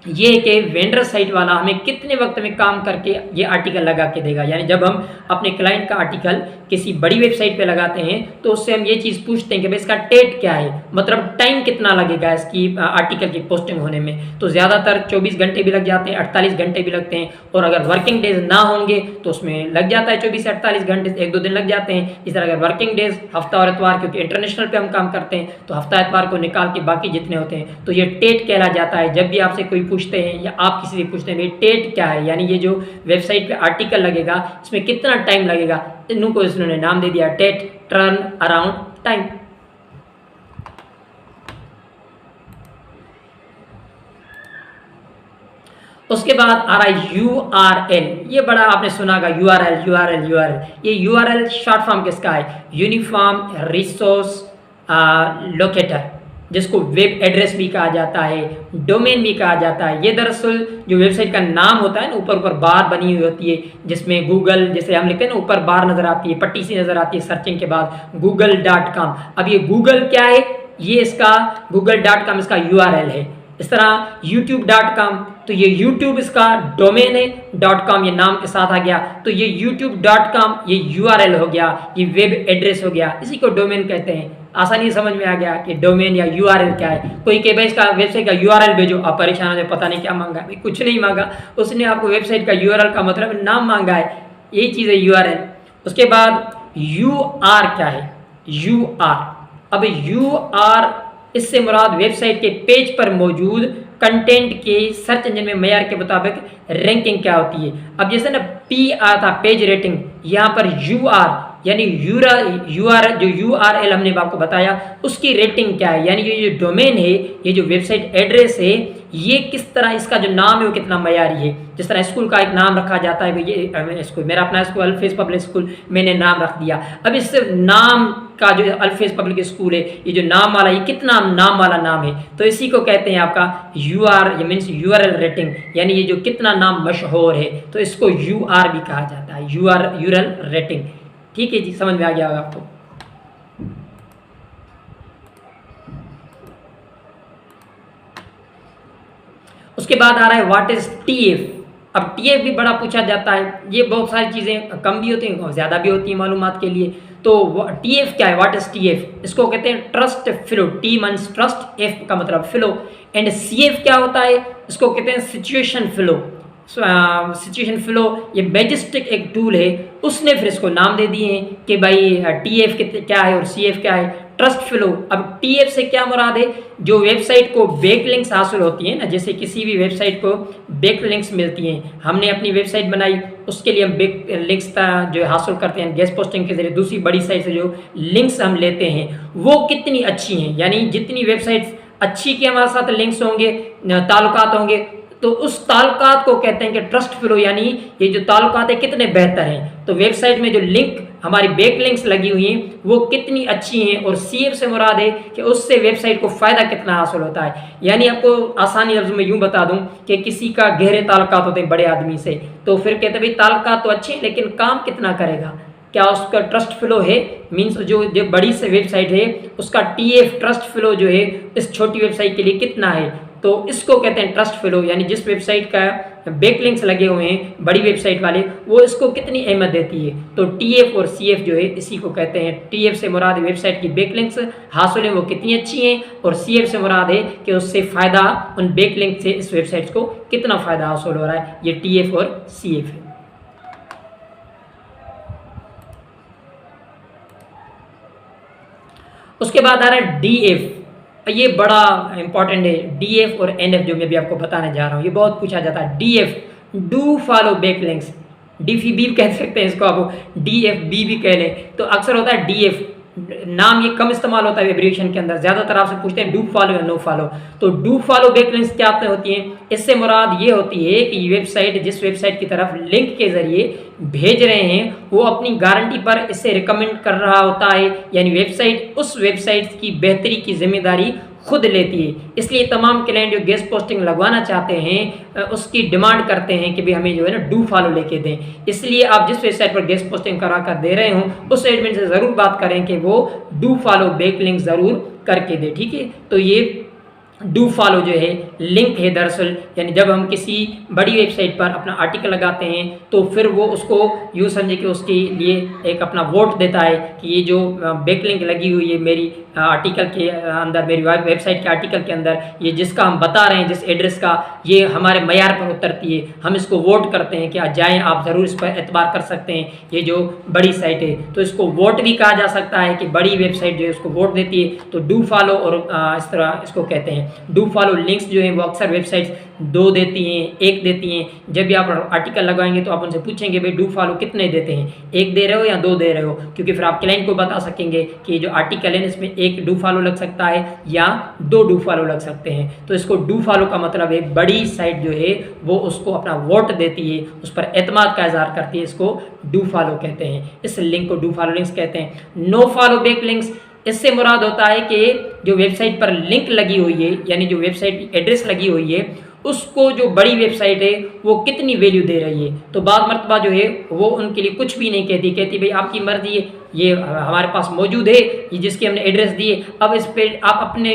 Speaker 1: ये कि वेंडर साइट वाला हमें कितने वक्त में काम करके ये आर्टिकल लगा के देगा। यानी जब हम अपने क्लाइंट का आर्टिकल किसी बड़ी वेबसाइट पे लगाते हैं तो उससे हम ये चीज़ पूछते हैं कि भाई इसका टेट क्या है, मतलब टाइम कितना लगेगा इसकी आर्टिकल की पोस्टिंग होने में। तो ज़्यादातर 24 घंटे भी लग जाते हैं, 48 घंटे भी लगते हैं, और अगर वर्किंग डेज ना होंगे तो उसमें लग जाता है 24 से 48 घंटे, 1-2 दिन लग जाते हैं। इस तरह अगर वर्किंग डेज हफ्ता और एतवार, क्योंकि इंटरनेशनल पे हम काम करते हैं, तो हफ्ता एतवार को निकाल के बाकी जितने होते हैं, तो ये टेट कहला जाता है। जब भी आपसे कोई पूछते हैं या आप किसी से पूछते हैं टेट क्या है, यानी ये जो वेबसाइट पे आर्टिकल लगेगा इसमें कितना टाइम लगेगा, इनको इन्होंने नाम दे दिया टेट, टर्न अराउंड टाइम। उसके बाद आ रहा है URL। ये बड़ा आपने सुना होगा, URL। ये URL शॉर्ट फॉर्म किसका है? यूनिफॉर्म रिसोर्स लोकेटर, जिसको वेब एड्रेस भी कहा जाता है, डोमेन भी कहा जाता है। ये दरअसल जो वेबसाइट का नाम होता है ना, ऊपर बार बनी हुई होती है, जिसमें गूगल, जैसे हम लिखते हैं ना ऊपर बार नजर आती है, पट्टी सी नजर आती है सर्चिंग के बाद, google.com। अब ये गूगल क्या है? ये इसका google.com इसका URL है। इस तरह youtube.com, तो ये YouTube इसका डोमेन है, .com ये नाम के साथ आ गया, तो ये youtube.com ये URL हो गया, ये वेब एड्रेस हो गया, इसी को डोमेन कहते हैं। आसानी समझ में आ गया कि डोमेन या URL क्या है। कोई के भाई इसका वेबसाइट का URL भेजो, आप परेशान हो जाए, पता नहीं क्या मांगा है, कुछ नहीं मांगा, उसने आपको वेबसाइट का URL का मतलब नाम मांगा है, यही चीज़ है URL। उसके बाद UR क्या है, UR, अब UR इससे मुराद वेबसाइट के पेज पर मौजूद कंटेंट के सर्च इंजन में मेयार के मुताबिक रैंकिंग क्या होती है। अब जैसे ना P आया था पेज रेटिंग, यहाँ पर UR यानी जो URL हमने आपको बताया उसकी रेटिंग क्या है, यानी ये जो डोमेन है, ये जो वेबसाइट एड्रेस है, ये किस तरह इसका जो नाम है वो कितना मयारी है। जिस तरह स्कूल का एक नाम रखा जाता है, ये स्कूल मेरा अपना स्कूल अल्फेज पब्लिक स्कूल, मैंने नाम रख दिया। अब इस नाम का जो अल्फेज पब्लिक स्कूल है, ये जो नाम वाला, ये कितना नाम वाला नाम है, तो इसी को कहते हैं आपका UR, ये मीन्स URL रेटिंग, यानी ये जो कितना नाम मशहूर है, तो इसको UR भी कहा जाता है, URL रेटिंग। ठीक है जी, समझ में आ गया होगा आपको। उसके बाद आ रहा है व्हाट इज TF। अब TF भी बड़ा पूछा जाता है, ये बहुत सारी चीज़ें कम भी होती हैं और ज़्यादा भी होती हैं मालूमात के लिए। तो TF क्या है, व्हाट इज TF, इसको कहते हैं trust flow, T means trust, F का मतलब फ्लो, एंड CF क्या होता है, इसको कहते हैं सिचुएशन फ्लो। सिचुएशन फ्लो ये मैजेस्टिक एक टूल है, उसने फिर इसको नाम दे दिए हैं कि भाई TF क्या है और CF क्या है, ट्रस्ट फ्लो। अब TF से क्या मुराद है, जो वेबसाइट को बैक लिंक्स हासिल होती हैं ना, जैसे किसी भी वेबसाइट को बैक लिंक्स मिलती हैं, हमने अपनी वेबसाइट बनाई, उसके लिए हम बैक लिंक्स जो हासिल करते हैं गेस्ट पोस्टिंग के जरिए, दूसरी बड़ी साइट से जो लिंक्स हम लेते हैं वो कितनी अच्छी हैं, यानी जितनी वेबसाइट्स अच्छी के हमारे साथ लिंक्स होंगे, ताल्लुकात होंगे, तो उस ताल्लुकात को कहते हैं कि ट्रस्ट फ्लो, यानी ये जो ताल्लुकात है कितने बेहतर हैं। तो वेबसाइट में जो लिंक हमारी बैक लिंक्स लगी हुई हैं वो कितनी अच्छी हैं, और CF से मुराद है कि उससे वेबसाइट को फ़ायदा कितना हासिल होता है। यानी आपको आसानी लफ्ज़ में यूँ बता दूं कि किसी का गहरे ताल्लुकात होते हैं बड़े आदमी से, तो फिर कहते हैं भाई ताल्लुकात तो अच्छे हैं लेकिन काम कितना करेगा, क्या उसका ट्रस्ट फ्लो है, मीन्स जो बड़ी से वेबसाइट है उसका TF ट्रस्ट फ्लो जो है इस छोटी वेबसाइट के लिए कितना है, तो इसको कहते हैं ट्रस्ट फ्लो। यानी जिस वेबसाइट का बैक लिंक्स लगे हुए हैं बड़ी वेबसाइट वाले, वो इसको कितनी अहमियत देती है। तो TF और CF जो है इसी को कहते हैं। TF से मुराद वेबसाइट की बैक लिंक्स हासिल है वो कितनी अच्छी हैं, और CF से मुराद है कि उससे फ़ायदा उन बैक लिंक से इस वेबसाइट को कितना फ़ायदा हासिल हो रहा है। ये TF और CF है। उसके बाद आ रहा है DF, ये बड़ा इंपॉर्टेंट है। DF और NF जो मैं भी आपको बताने जा रहा हूँ, ये बहुत पूछा जाता है। DF do follow back links, DFB भी कह सकते हैं इसको, आप DFB भी कह लें, तो अक्सर होता है DF नाम, ये कम इस्तेमाल होता है एब्रिविएशन के अंदर, ज़्यादातर आपसे पूछते हैं डू फॉलो या नो फॉलो। तो डू फॉलो बैक लिंक्स क्या होती हैं, इससे मुराद ये होती है कि वेबसाइट जिस वेबसाइट की तरफ लिंक के ज़रिए भेज रहे हैं वो अपनी गारंटी पर इसे रिकमेंड कर रहा होता है, यानी वेबसाइट उस वेबसाइट की बेहतरी की जिम्मेदारी खुद लेती है। इसलिए तमाम क्लाइंट जो गेस्ट पोस्टिंग लगवाना चाहते हैं उसकी डिमांड करते हैं कि भाई हमें जो है ना डू फॉलो लेके दें। इसलिए आप जिस वेबसाइट पर गेस्ट पोस्टिंग करा कर दे रहे हो उस एडमिन से ज़रूर बात करें कि वो डू फॉलो बैक लिंक ज़रूर करके दे, ठीक है। तो ये डू फॉलो जो है लिंक है दरअसल, यानी जब हम किसी बड़ी वेबसाइट पर अपना आर्टिकल लगाते हैं तो फिर वो उसको यूँ समझे कि उसके लिए एक अपना वोट देता है कि ये जो बैक लिंक लगी हुई है मेरी आर्टिकल के अंदर, मेरी वेबसाइट के आर्टिकल के अंदर, ये जिसका हम बता रहे हैं जिस एड्रेस का, ये हमारे मयार पर उतरती है, हम इसको वोट करते हैं कि आज जाएँ, आप ज़रूर इस पर एतबार कर सकते हैं, ये जो बड़ी साइट है। तो इसको वोट भी कहा जा सकता है कि बड़ी वेबसाइट जो है उसको वोट देती है, तो डू फॉलो और इस तरह इसको कहते हैं। डू फॉलो लिंक्स जो हैं वो अक्सर वेबसाइट्स 2 देती हैं, 1 देती हैं। जब भी आप आर्टिकल लगाएंगे तो आप उनसे पूछेंगे भाई डू फॉलो कितने देते हैं, 1 दे रहे हो या 2 दे रहे हो, क्योंकि फिर आप क्लाइंट को बता सकेंगे कि जो आर्टिकल है इसमें 1 डू फॉलो लग सकता है या 2 डू फॉलो लग सकते हैं। तो इसको डू फॉलो का मतलब है बड़ी साइट जो है वो उसको अपना वोट देती है, उस पर एतमाद का इजहार करती है, इसको डू फॉलो कहते हैं। इस लिंक को डू फॉलो लिंक्स कहते हैं। नो फॉलो बैक लिंक्स, इससे मुराद होता है कि जो वेबसाइट पर लिंक लगी हुई है, यानी जो वेबसाइट एड्रेस लगी हुई है उसको जो बड़ी वेबसाइट है वो कितनी वैल्यू दे रही है। तो बाद मरतबा जो है वो उनके लिए कुछ भी नहीं कहती, कहती भाई आपकी मर्जी है, ये हमारे पास मौजूद है, ये जिसकी हमने एड्रेस दिए, अब इस पे आप अपने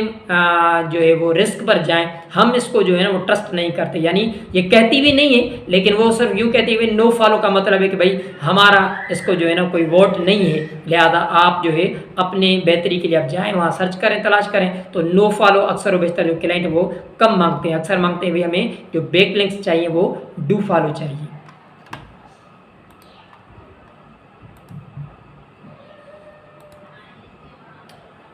Speaker 1: जो है वो रिस्क पर जाएं। हम इसको जो है ना वो ट्रस्ट नहीं करते, यानी ये कहती भी नहीं है लेकिन वो सिर्फ यूँ कहती है नो फॉलो का मतलब है कि भाई हमारा इसको जो है ना कोई वोट नहीं है, लिहाजा आप जो है अपने बेहतरी के लिए आप जाएँ, वहाँ सर्च करें, तलाश करें। तो नो फॉलो अक्सर व बेशतर जो क्लाइंट है वो कम मांगते हैं, अक्सर मांगते हैं भाई हमें जो बैक लिंक्स चाहिए वो डू फॉलो चाहिए।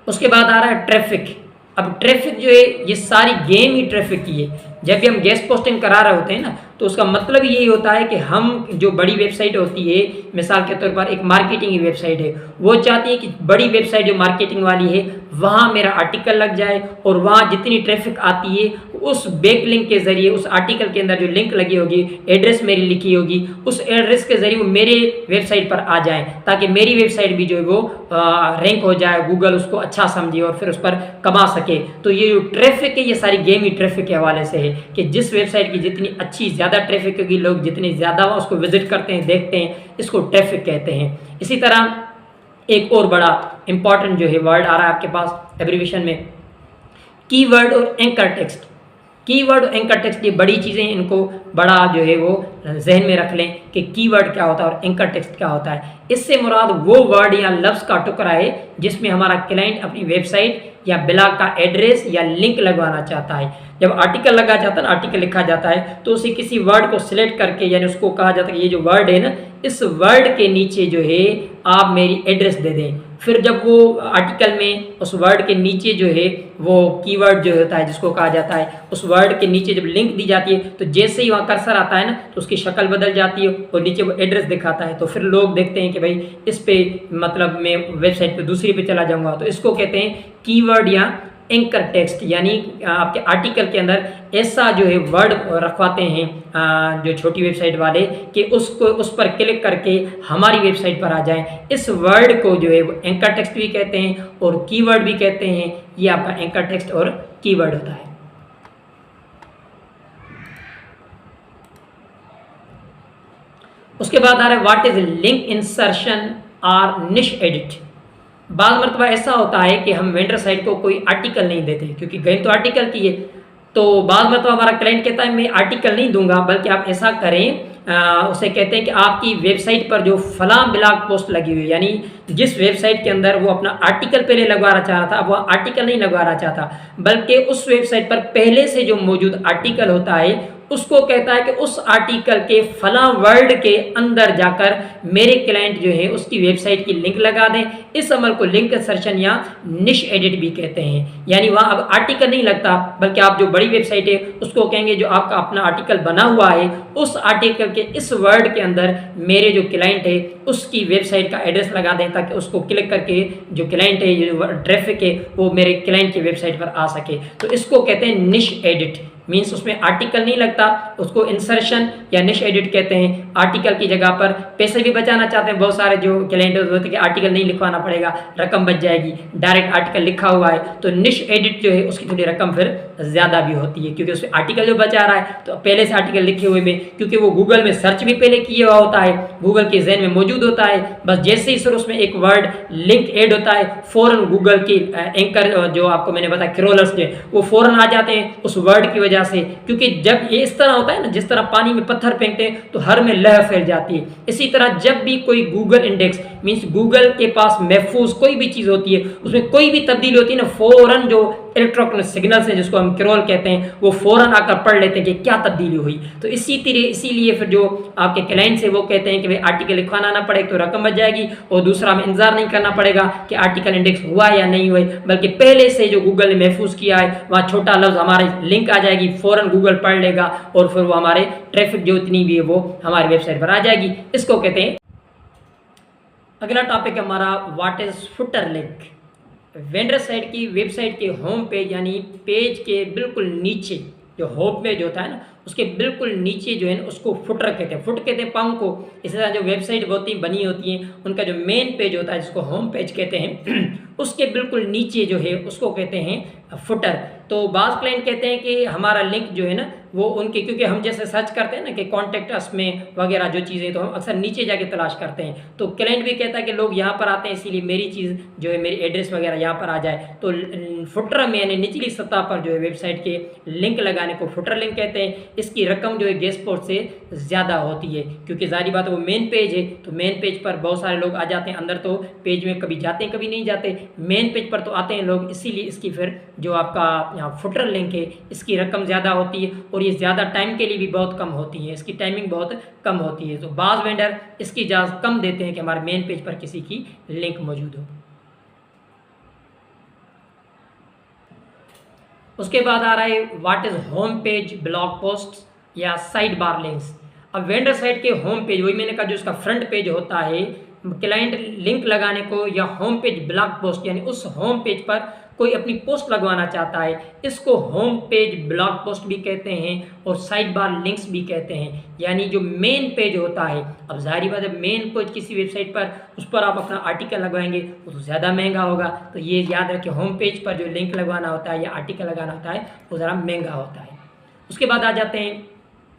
Speaker 1: उसके बाद आ रहा है ट्रैफिक। अब ट्रैफिक जो है ये सारी गेम ही ट्रैफिक की है। जब भी हम गेस्ट पोस्टिंग करा रहे होते हैं ना, तो उसका मतलब यही होता है कि हम जो बड़ी वेबसाइट होती है, मिसाल के तौर पर एक मार्केटिंग की वेबसाइट है, वो चाहती है कि बड़ी वेबसाइट जो मार्केटिंग वाली है वहाँ मेरा आर्टिकल लग जाए और वहाँ जितनी ट्रैफिक आती है उस बैक लिंक के जरिए, उस आर्टिकल के अंदर जो लिंक लगी होगी, एड्रेस मेरी लिखी होगी, उस एड्रेस के जरिए वो मेरे वेबसाइट पर आ जाए, ताकि मेरी वेबसाइट भी जो है वो रैंक हो जाए, गूगल उसको अच्छा समझे और फिर उस पर कमा सके। तो ये जो ट्रैफिक है ये सारी गेम ही ट्रैफिक के हवाले से है कि जिस वेबसाइट की जितनी अच्छी ज़्यादा ट्रैफिक होगी, लोग जितने ज़्यादा उसको विजिट करते हैं, देखते हैं, इसको ट्रैफिक कहते हैं। इसी तरह एक और बड़ा इंपॉर्टेंट जो है वर्ड आ रहा है आपके पास एब्रीविएशन में, कीवर्ड और एंकर टेक्स्ट। कीवर्ड और एंकर टेक्स्ट ये बड़ी चीज़ें, इनको बड़ा जो है वो जहन में रख लें कि कीवर्ड क्या होता है और एंकर टेक्स्ट क्या होता है। इससे मुराद वो वर्ड या लफ्ज़ का टुकड़ा है जिसमें हमारा क्लाइंट अपनी वेबसाइट या ब्लॉग का एड्रेस या लिंक लगवाना चाहता है। जब आर्टिकल लगा जाता है ना, आर्टिकल लिखा जाता है, तो उसे किसी वर्ड को सिलेक्ट करके, यानी उसको कहा जाता है कि ये जो वर्ड है ना, इस वर्ड के नीचे जो है आप मेरी एड्रेस दे दें। फिर जब वो आर्टिकल में उस वर्ड के नीचे जो है वो कीवर्ड जो होता है जिसको कहा जाता है, उस वर्ड के नीचे जब लिंक दी जाती है तो जैसे ही वहाँ कर्सर आता है ना, तो उसकी शक्ल बदल जाती है और नीचे वो एड्रेस दिखाता है। तो फिर लोग देखते हैं कि भाई इस पे मतलब मैं वेबसाइट पे दूसरी पे चला जाऊँगा। तो इसको कहते हैं कीवर्ड या एंकर टेक्स्ट, यानी आपके आर्टिकल के अंदर ऐसा जो है वर्ड रखवाते हैं जो छोटी वेबसाइट वाले कि उसको उस पर क्लिक करके हमारी वेबसाइट पर आ जाए। इस वर्ड को जो है वो एंकर टेक्स्ट भी कहते हैं और कीवर्ड भी कहते हैं। ये आपका एंकर टेक्स्ट और कीवर्ड होता है। उसके बाद आ रहा है व्हाट इज लिंक इंसर्शन और निश एडिट। बाद मरतबा ऐसा होता है कि हम वेंडर साइट को कोई आर्टिकल नहीं देते, क्योंकि गेम तो आर्टिकल की है। तो बाद मरतबा हमारा क्लाइंट कहता है मैं आर्टिकल नहीं दूंगा, बल्कि आप ऐसा करें, उसे कहते हैं कि आपकी वेबसाइट पर जो फलां ब्लॉग पोस्ट लगी हुई, यानी जिस वेबसाइट के अंदर वो अपना आर्टिकल पहले लगवाना चाह रहा था, अब वो आर्टिकल नहीं लगवाना चाहता, बल्कि उस वेबसाइट पर पहले से जो मौजूद आर्टिकल होता है उसको कहता है कि उस आर्टिकल के फलां वर्ड के अंदर जाकर मेरे क्लाइंट जो है उसकी वेबसाइट की लिंक लगा दें। इस अमल को लिंक इंसर्शन या निश एडिट भी कहते हैं। यानी वहाँ अब आर्टिकल नहीं लगता, बल्कि आप जो बड़ी वेबसाइट है उसको कहेंगे जो आपका अपना आर्टिकल बना हुआ है, उस आर्टिकल के इस वर्ड के अंदर मेरे जो क्लाइंट है उसकी वेबसाइट का एड्रेस लगा दें, ताकि उसको क्लिक करके जो क्लाइंट है, जो ट्रैफिक है, वो मेरे क्लाइंट की वेबसाइट पर आ सके। तो इसको कहते हैं निश एडिट। मीन्स उसमें आर्टिकल नहीं लगता, उसको इंसर्शन या निश एडिट कहते हैं। आर्टिकल की जगह पर पैसे भी बचाना चाहते हैं बहुत सारे जो क्लाइंट होते हैं कि आर्टिकल नहीं लिखवाना पड़ेगा, रकम बच जाएगी, डायरेक्ट आर्टिकल लिखा हुआ है। तो निश एडिट जो है उसकी थोड़ी रकम फिर ज़्यादा भी होती है, क्योंकि उसमें आर्टिकल जो बचा रहा है तो पहले से आर्टिकल लिखे हुए में, क्योंकि वो गूगल में सर्च भी पहले किया हुआ होता है, गूगल के जहन में मौजूद होता है। बस जैसे ही सर उसमें एक वर्ड लिंक ऐड होता है, फ़ौरन गूगल की एंकर जो आपको मैंने बताया क्रोलर्स जो वो फ़ौरन आ जाते हैं उस वर्ड की वजह से। क्योंकि जब ये इस तरह होता है ना, जिस तरह पानी में पत्थर फेंकते हैं तो हर में लहर फैल जाती है, इसी तरह जब भी कोई गूगल इंडेक्स मीन्स गूगल के पास महफूज कोई भी चीज़ होती है, उसमें कोई भी तब्दीली होती है ना, फ़ौरन जो इलेक्ट्रॉनिक सिग्नल्स हैं जिसको हम क्रोल कहते हैं, वो फ़ौरन आकर पढ़ लेते हैं कि क्या तब्दीली हुई। तो इसीलिए फिर जो आपके क्लाइंट्स हैं वो कहते हैं कि भाई आर्टिकल लिखवाना ना पड़े तो रकम बच जाएगी, और दूसरा हमें इंतजार नहीं करना पड़ेगा कि आर्टिकल इंडेक्स हुआ या नहीं हुआ, बल्कि पहले से जो गूगल ने महफूज किया है वहाँ छोटा लफ्ज़ हमारे लिंक आ जाएगी, फ़ौरन गूगल पढ़ लेगा और फिर वो हमारे ट्रैफिक जो इतनी भी है वो हमारी वेबसाइट पर आ जाएगी। इसको कहते हैं। अगला टॉपिक है हमारा what is footer link. Vendor site की वेबसाइट के होम पेज यानी पेज के बिल्कुल नीचे जो होम पेज होता है ना, उसके बिल्कुल नीचे जो है ना उसको फुटर कहते हैं। फुट कहते हैं पाँव को। इसी तरह जो वेबसाइट बनी होती हैं उनका जो मेन पेज होता है जिसको होम पेज कहते हैं उसके बिल्कुल नीचे जो है उसको कहते हैं फुटर। तो बाज़ क्लाइंट कहते हैं कि हमारा लिंक जो है ना वो उनके, क्योंकि हम जैसे सर्च करते हैं ना कि कॉन्टेक्ट अस में वगैरह जो चीज़ें, तो हम अक्सर नीचे जाके तलाश करते हैं। तो क्लाइंट भी कहता है कि लोग यहाँ पर आते हैं, इसीलिए मेरी चीज़ जो है, मेरी एड्रेस वगैरह यहाँ पर आ जाए। तो फुटर में यानी निचली सतह पर जो है वेबसाइट के लिंक लगाने को फुटर लिंक कहते हैं। इसकी रकम जो है गेस्ट पोस्ट से ज़्यादा होती है, क्योंकि जारी बात है वो मेन पेज है, तो मेन पेज पर बहुत सारे लोग आ जाते हैं। अंदर तो पेज में कभी जाते हैं कभी नहीं जाते, मेन पेज पर तो आते हैं लोग, इसीलिए इसकी फिर जो आपका यहाँ फुटर लिंक है इसकी रकम ज़्यादा होती है, और ये ज़्यादा टाइम के लिए भी बहुत कम होती है, इसकी टाइमिंग बहुत कम होती है। तो बाज़ वेंडर इसकी इजाज़त कम देते हैं कि हमारे मेन पेज पर किसी की लिंक मौजूद हो। उसके बाद आ रहा है what is home page blog post या साइड बार लिंक्स। अब वेंडर साइट के होम पेज, वही मैंने कहा जो उसका फ्रंट पेज होता है, क्लाइंट लिंक लगाने को या होम पेज ब्लॉग पोस्ट यानी उस होम पेज पर कोई अपनी पोस्ट लगवाना चाहता है, इसको होम पेज ब्लॉग पोस्ट भी कहते हैं और साइड बार लिंक्स भी कहते हैं। यानी जो मेन पेज होता है, अब जाहिर बात है मेन पेज किसी वेबसाइट पर, उस पर आप अपना आर्टिकल लगवाएंगे वो तो ज़्यादा महंगा होगा, तो ये याद रखें होम पेज पर जो लिंक लगवाना होता है या आर्टिकल लगाना होता है वो ज़रा महंगा होता है। उसके बाद आ जाते हैं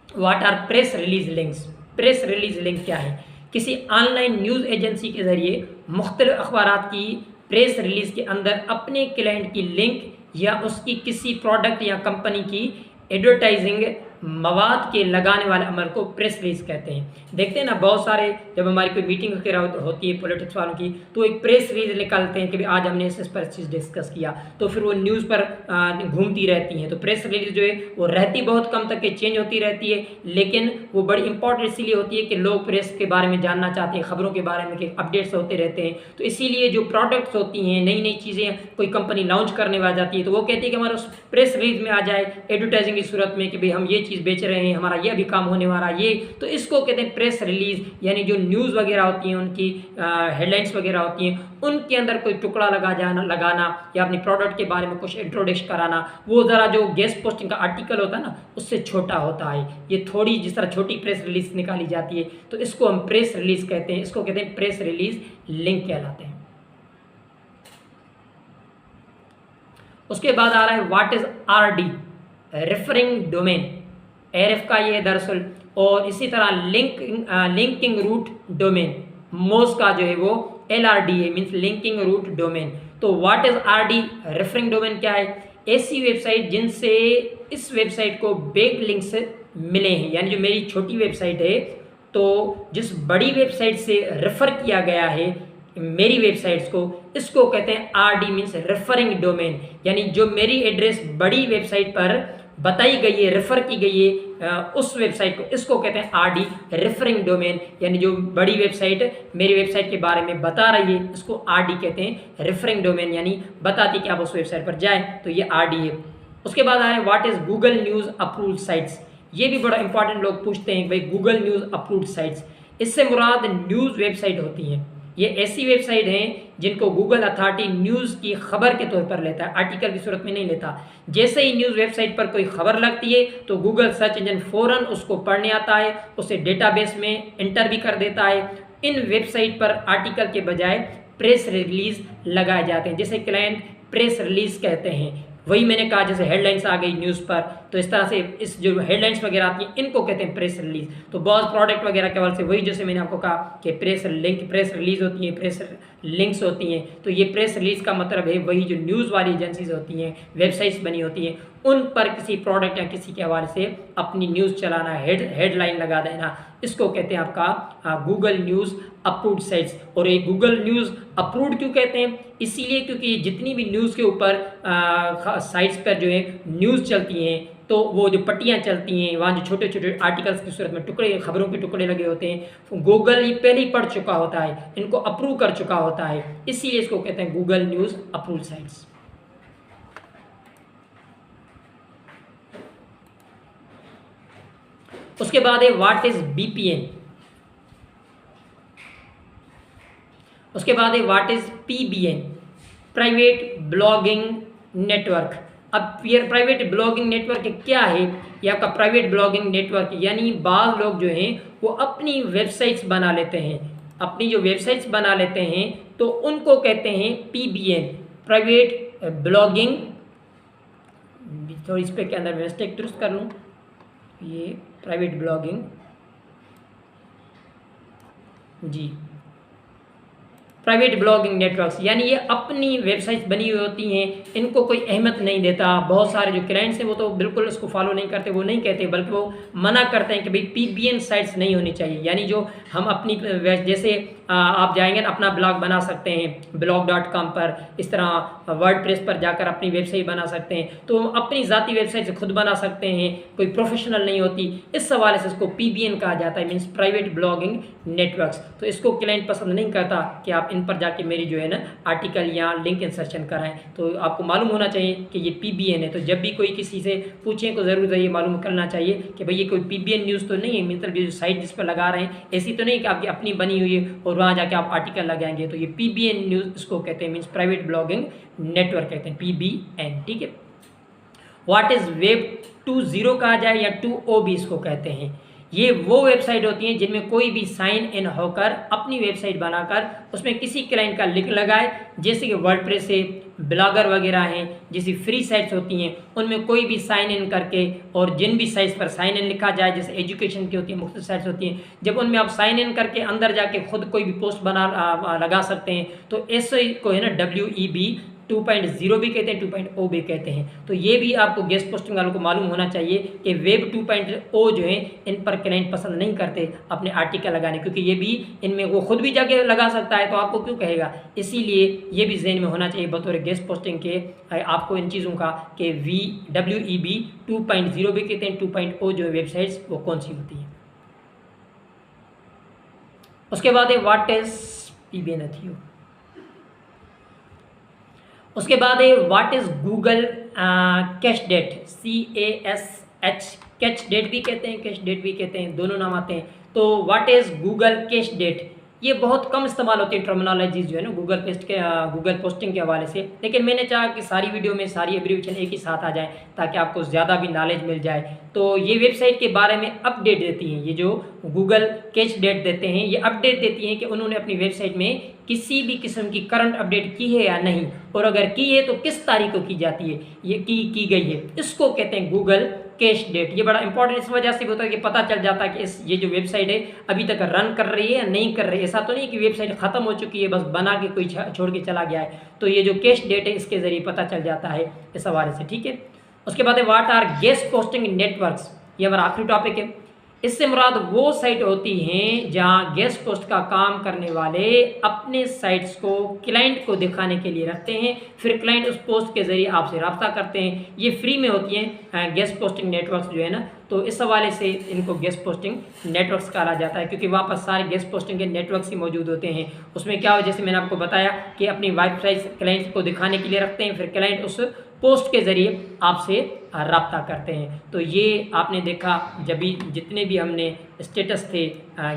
Speaker 1: what are press release links. Press release link क्या है? किसी ऑनलाइन न्यूज़ एजेंसी के ज़रिए मुख्तलिफ अखबारात की प्रेस रिलीज के अंदर अपने क्लाइंट की लिंक या उसकी किसी प्रोडक्ट या कंपनी की एडवर्टाइजिंग मवाद के लगाने वाले अमल को प्रेस रिलीज कहते हैं। देखते हैं ना बहुत सारे, जब हमारी कोई मीटिंग वगैरह होती है पॉलिटिक्स वालों की, तो एक प्रेस रिलीज निकालते हैं कि भाई आज हमने इस पर चीज़ डिस्कस किया, तो फिर वो न्यूज़ पर घूमती रहती हैं। तो प्रेस रिलीज जो है वो रहती बहुत कम तक के, चेंज होती रहती है, लेकिन वो बड़ी इंपॉर्टेंट इसीलिए होती है कि लोग प्रेस के बारे में जानना चाहते हैं, खबरों के बारे में कि अपडेट्स होते रहते हैं। तो इसीलिए जो प्रोडक्ट्स होती हैं, नई नई चीज़ें कोई कंपनी लॉन्च करने वाली जाती है, तो वो कहती है कि हमारा उस प्रेस रिलीज में आ जाए एडवर्टाइजिंग की सूरत में कि भाई हम ये चीज़ बेच रहे हैं, हमारा ये भी काम होने वाला ये, तो इसको कहते हैं प्रेस रिलीज। यानी जो न्यूज़ वगैरह होती हैं, उनकी हेडलाइंस वगैरह होती हैं, उनके अंदर कोई टुकड़ा लगाना या अपनी प्रोडक्ट के बारे में कुछ इंट्रोडक्शन कराना, वो ज़रा जो गेस्ट पोस्टिंग का आर्टिकल होता है ना उससे छोटा होता है। ये थोड़ी जिस तरह छोटी प्रेस रिलीज निकाली जाती है, तो इसको हम प्रेस रिलीज कहते हैं, इसको कहते हैं प्रेस रिलीज लिंक कहलाते हैं। उसके बाद आ रहा है what is RD, referring domain. RF का ये दरअसल, और इसी तरह लिंकिंग रूट डोमेन, मोस का जो है वो LRD है, मीन्स लिंकिंग रूट डोमेन। तो what is RD, referring domain क्या है? ऐसी वेबसाइट जिनसे इस वेबसाइट को बैक लिंक्स मिले हैं, यानी जो मेरी छोटी वेबसाइट है तो जिस बड़ी वेबसाइट से रेफर किया गया है मेरी वेबसाइट्स को, इसको कहते हैं RD, मीन्स रेफरिंग डोमेन। यानी जो मेरी एड्रेस बड़ी वेबसाइट पर बताई गई है, रेफर की गई है उस वेबसाइट को, इसको कहते हैं RD, रेफरिंग डोमेन। यानी जो बड़ी वेबसाइट मेरी वेबसाइट के बारे में बता रही है, इसको RD कहते हैं, रेफरिंग डोमेन, यानी बताती कि आप उस वेबसाइट पर जाएं, तो ये RD है। उसके बाद आए what is Google news approved sites. ये भी बड़ा इंपॉर्टेंट, लोग पूछते हैं भाई गूगल न्यूज़ अप्रूव्ड साइट्स, इससे मुराद न्यूज़ वेबसाइट होती हैं। ये ऐसी वेबसाइट हैं जिनको गूगल अथॉरिटी न्यूज़ की खबर के तौर पर लेता है, आर्टिकल की सूरत में नहीं लेता। जैसे ही न्यूज़ वेबसाइट पर कोई खबर लगती है तो गूगल सर्च इंजन फ़ौरन उसको पढ़ने आता है, उसे डेटाबेस में एंटर भी कर देता है। इन वेबसाइट पर आर्टिकल के बजाय प्रेस रिलीज़ लगाए जाते हैं, जिसे क्लाइंट प्रेस रिलीज़ कहते हैं। वही मैंने कहा जैसे हेडलाइंस आ गई न्यूज़ पर, तो इस तरह से इस जो हेडलाइंस वगैरह आती हैं इनको कहते हैं प्रेस रिलीज। तो बहुत प्रोडक्ट वगैरह के हवाले से वही जैसे मैंने आपको कहा कि प्रेस लिंक, प्रेस रिलीज होती हैं, प्रेस लिंक्स होती हैं। तो ये प्रेस रिलीज का मतलब है वही जो न्यूज़ वाली एजेंसीज होती हैं, वेबसाइट्स बनी होती हैं, उन पर किसी प्रोडक्ट या किसी के हवाले से अपनी न्यूज़ चलाना, हेडलाइन लगा देना, इसको कहते हैं आपका गूगल न्यूज़ अप्रूव्ड साइट्स। और ये गूगल न्यूज़ अप्रूव्ड क्यों कहते हैं? इसीलिए क्योंकि जितनी भी न्यूज़ के ऊपर साइट्स पर जो है न्यूज़ चलती हैं, तो वो जो पट्टियाँ चलती हैं, वहाँ जो छोटे छोटे आर्टिकल्स की सूरत में टुकड़े, खबरों के टुकड़े लगे होते हैं, गूगल ये पहले ही पढ़ चुका होता है, इनको अप्रूव कर चुका होता है, इसीलिए इसको कहते हैं गूगल न्यूज़ अप्रूव्ड साइट्स। उसके बाद है व्हाट इज VPN। उसके बाद है what is PBN, private blogging network. अब ये प्राइवेट ब्लॉगिंग नेटवर्क क्या है? ये आपका प्राइवेट ब्लॉगिंग नेटवर्क, यानी बाज़ लोग जो हैं वो अपनी वेबसाइट्स बना लेते हैं, अपनी जो वेबसाइट्स बना लेते हैं तो उनको कहते हैं PBN, प्राइवेट ब्लॉगिंग। थोड़ी इस पे के अंदर मिस्टेक दुरुस्त कर लूँ, ये प्राइवेट ब्लॉगिंग जी, प्राइवेट ब्लॉगिंग नेटवर्क्स, यानी ये अपनी वेबसाइट्स बनी हुई होती हैं, इनको कोई अहमियत नहीं देता। बहुत सारे जो क्लाइंट्स हैं वो तो बिल्कुल इसको फॉलो नहीं करते, वो नहीं कहते, बल्कि वो मना करते हैं कि भाई पीबीएन साइट्स नहीं होनी चाहिए। यानी जो हम अपनी जैसे आप जाएंगे ना, अपना ब्लॉग बना सकते हैं blog.com पर, इस तरह वर्डप्रेस पर जाकर अपनी वेबसाइट बना सकते हैं, तो हम अपनी ज़ाती वेबसाइट से खुद बना सकते हैं, कोई प्रोफेशनल नहीं होती। इस हवाले से इसको पीबीएन कहा जाता है, मीन्स प्राइवेट ब्लॉगिंग नेटवर्क्स। तो इसको क्लाइंट पसंद नहीं करता कि आप इन पर जाके मेरी जो है ना आर्टिकल या लिंक इंसर्शन कराएं। तो आपको मालूम होना चाहिए कि ये पीबीएन है। तो जब भी कोई किसी से पूछें तो ज़रूर ये मालूम करना चाहिए कि भाई ये कोई पीबीएन न्यूज़ तो नहीं है, मतलब ये जो साइट जिस पर लगा रहे हैं ऐसी तो नहीं कि आपकी अपनी बनी हुई है और वहाँ जाके आप आर्टिकल लगाएंगे। तो ये पीबीएन न्यूज़ इसको कहते हैं, मीन्स प्राइवेट ब्लॉगिंग नेटवर्क कहते हैं, पीबीएन। ठीक है। व्हाट इज़ वेब 2.0 कहा जाए या 2.0 भी इसको कहते हैं। ये वो वेबसाइट होती हैं जिनमें कोई भी साइन इन होकर अपनी वेबसाइट बनाकर उसमें किसी क्लाइंट का लिंक लगाए, जैसे कि वर्डप्रेस से, ब्लॉगर वगैरह हैं, जैसी फ्री साइट्स होती हैं उनमें कोई भी साइन इन करके, और जिन भी साइट्स पर साइन इन लिखा जाए, जैसे एजुकेशन की होती है, मुख्तलिफ साइट्स होती हैं, जब उनमें आप साइन इन करके अंदर जाके खुद कोई भी पोस्ट बना लगा सकते हैं, तो ऐसे को है ना WEB 2.0 भी कहते हैं, 2.0 भी कहते हैं। तो ये भी आपको गेस्ट पोस्टिंग वालों को मालूम होना चाहिए कि वेब 2.0 जो है इन पर क्लाइंट पसंद नहीं करते अपने आर्टिकल लगाने, क्योंकि ये भी इनमें वो खुद भी जाके लगा सकता है, तो आपको क्यों कहेगा। इसीलिए ये भी जहन में होना चाहिए बतौर गेस्ट पोस्टिंग के आपको इन चीज़ों का कि WEB 2.0 भी कहते हैं, 2.0 जो वेबसाइट्स वो कौन सी होती हैं। उसके बाद है व्हाट इज पीबीएन एथियो। उसके बाद है what is Google cache date, CASH, cache date भी कहते हैं, कैश डेट भी कहते हैं, दोनों नाम आते हैं। तो what is Google cache date, ये बहुत कम इस्तेमाल होती है टर्मिनोलॉजीज जो है ना गूगल पोस्टिंग के हवाले से, लेकिन मैंने चाहा कि सारी वीडियो में सारी एब्रीविएशन एक ही साथ आ जाए ताकि आपको ज़्यादा भी नॉलेज मिल जाए। तो ये वेबसाइट के बारे में अपडेट देती हैं, ये जो गूगल कैश डेट देते हैं ये अपडेट देती हैं कि उन्होंने अपनी वेबसाइट में किसी भी किस्म की करंट अपडेट की है या नहीं, और अगर की है तो किस तारीख को की जाती है, ये की गई है, इसको कहते हैं गूगल कैश डेट। ये बड़ा इंपॉर्टेंट इस वजह से होता है कि पता चल जाता है कि ये जो वेबसाइट है अभी तक रन कर रही है या नहीं कर रही है। ऐसा तो नहीं कि वेबसाइट ख़त्म हो चुकी है, बस बना के कोई छोड़ के चला गया है। तो ये जो कैश डेट है इसके ज़रिए पता चल जाता है इस हवाले से। ठीक है। उसके बाद है what our guest posting networks, ये हमारा आखिरी टॉपिक है। इससे मुराद वो साइट होती हैं जहां गेस्ट पोस्ट का काम करने वाले अपने साइट्स को क्लाइंट को दिखाने के लिए रखते हैं, फिर क्लाइंट उस पोस्ट के ज़रिए आपसे रब्ता करते हैं। ये फ्री में होती हैं गेस्ट पोस्टिंग नेटवर्क्स जो है ना, तो इस हवाले से इनको गेस्ट पोस्टिंग नेटवर्क्स कहा जाता है, क्योंकि वहाँ पर सारे गेस्ट पोस्टिंग के नेटवर्क्स ही मौजूद होते हैं। उसमें क्या हो, जैसे मैंने आपको बताया कि अपनी वेबसाइट क्लाइंट को दिखाने के लिए रखते हैं, फिर क्लाइंट उस पोस्ट के ज़रिए आपसे रब्ता करते हैं। तो ये आपने देखा जब भी जितने भी हमने स्टेटस थे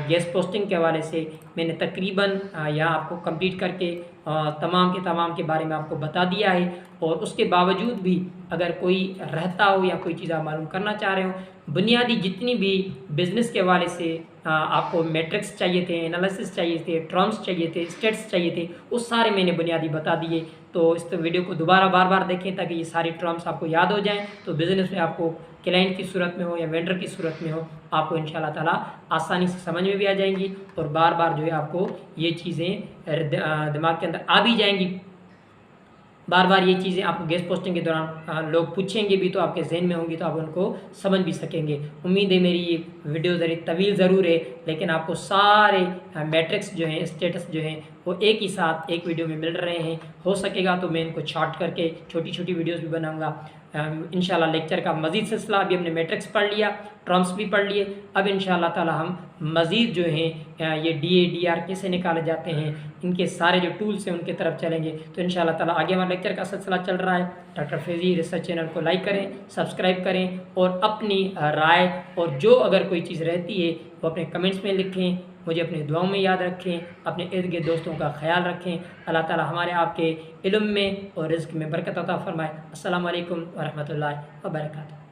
Speaker 1: गेस्ट पोस्टिंग के हवाले से, मैंने तकरीबन यहाँ आपको कंप्लीट करके तमाम के बारे में आपको बता दिया है। और उसके बावजूद भी अगर कोई रहता हो या कोई चीज़ आप मालूम करना चाह रहे हो, बुनियादी जितनी भी बिज़नेस के हवाले से आपको मैट्रिक्स चाहिए थे, एनालिसिस चाहिए थे, टर्म्स चाहिए थे, स्टेट्स चाहिए थे, वो सारे मैंने बुनियादी बता दिए। तो इस वीडियो को दोबारा बार देखें ताकि ये सारी टर्म्स आपको याद हो जाएं, तो बिज़नेस में आपको क्लाइंट की सूरत में हो या वेंडर की सूरत में हो, आपको इंशाल्लाह ताला आसानी से समझ में भी आ जाएंगी और बार जो है आपको ये चीज़ें दिमाग के अंदर आ भी जाएंगी। बार ये चीज़ें आपको गेस्ट पोस्टिंग के दौरान लोग पूछेंगे भी तो आपके जहन में होंगी, तो आप उनको समझ भी सकेंगे। उम्मीद है मेरी ये वीडियो ज़रा तवील ज़रूर है, लेकिन आपको सारे मैट्रिक्स जो हैं, स्टेटस जो हैं, वो एक ही साथ एक वीडियो में मिल रहे हैं। हो सकेगा तो मैं इनको शॉर्ट करके छोटी वीडियोज़ भी बनाऊँगा इंशाल्लाह। लेक्चर का मज़ीद सिलसिला, अभी हमने मैट्रिक्स पढ़ लिया, टर्म्स भी पढ़ लिए, अब इंशाल्लाह ताला हम मज़ीद जो हैं ये DA DR कैसे निकाले जाते हैं, इनके सारे जो टूल्स हैं उनके तरफ चलेंगे। तो इंशाल्लाह ताला आगे हमारा लेक्चर का सिलसिला चल रहा है। डॉक्टर फैज़ी रिसर्च चैनल को लाइक करें, सब्सक्राइब करें और अपनी राय और जो अगर कोई चीज़ रहती है वो अपने कमेंट्स में लिखें। मुझे अपनी दुआओं में याद रखें, अपने इर्द गिर्द दोस्तों का ख्याल रखें। अल्लाह ताला हमारे आपके इल्म में और रिज़्क़ में बरकत अता फरमाए। अस्सलामु अलैकुम व रहमतुल्लाहि व बरकातुहू।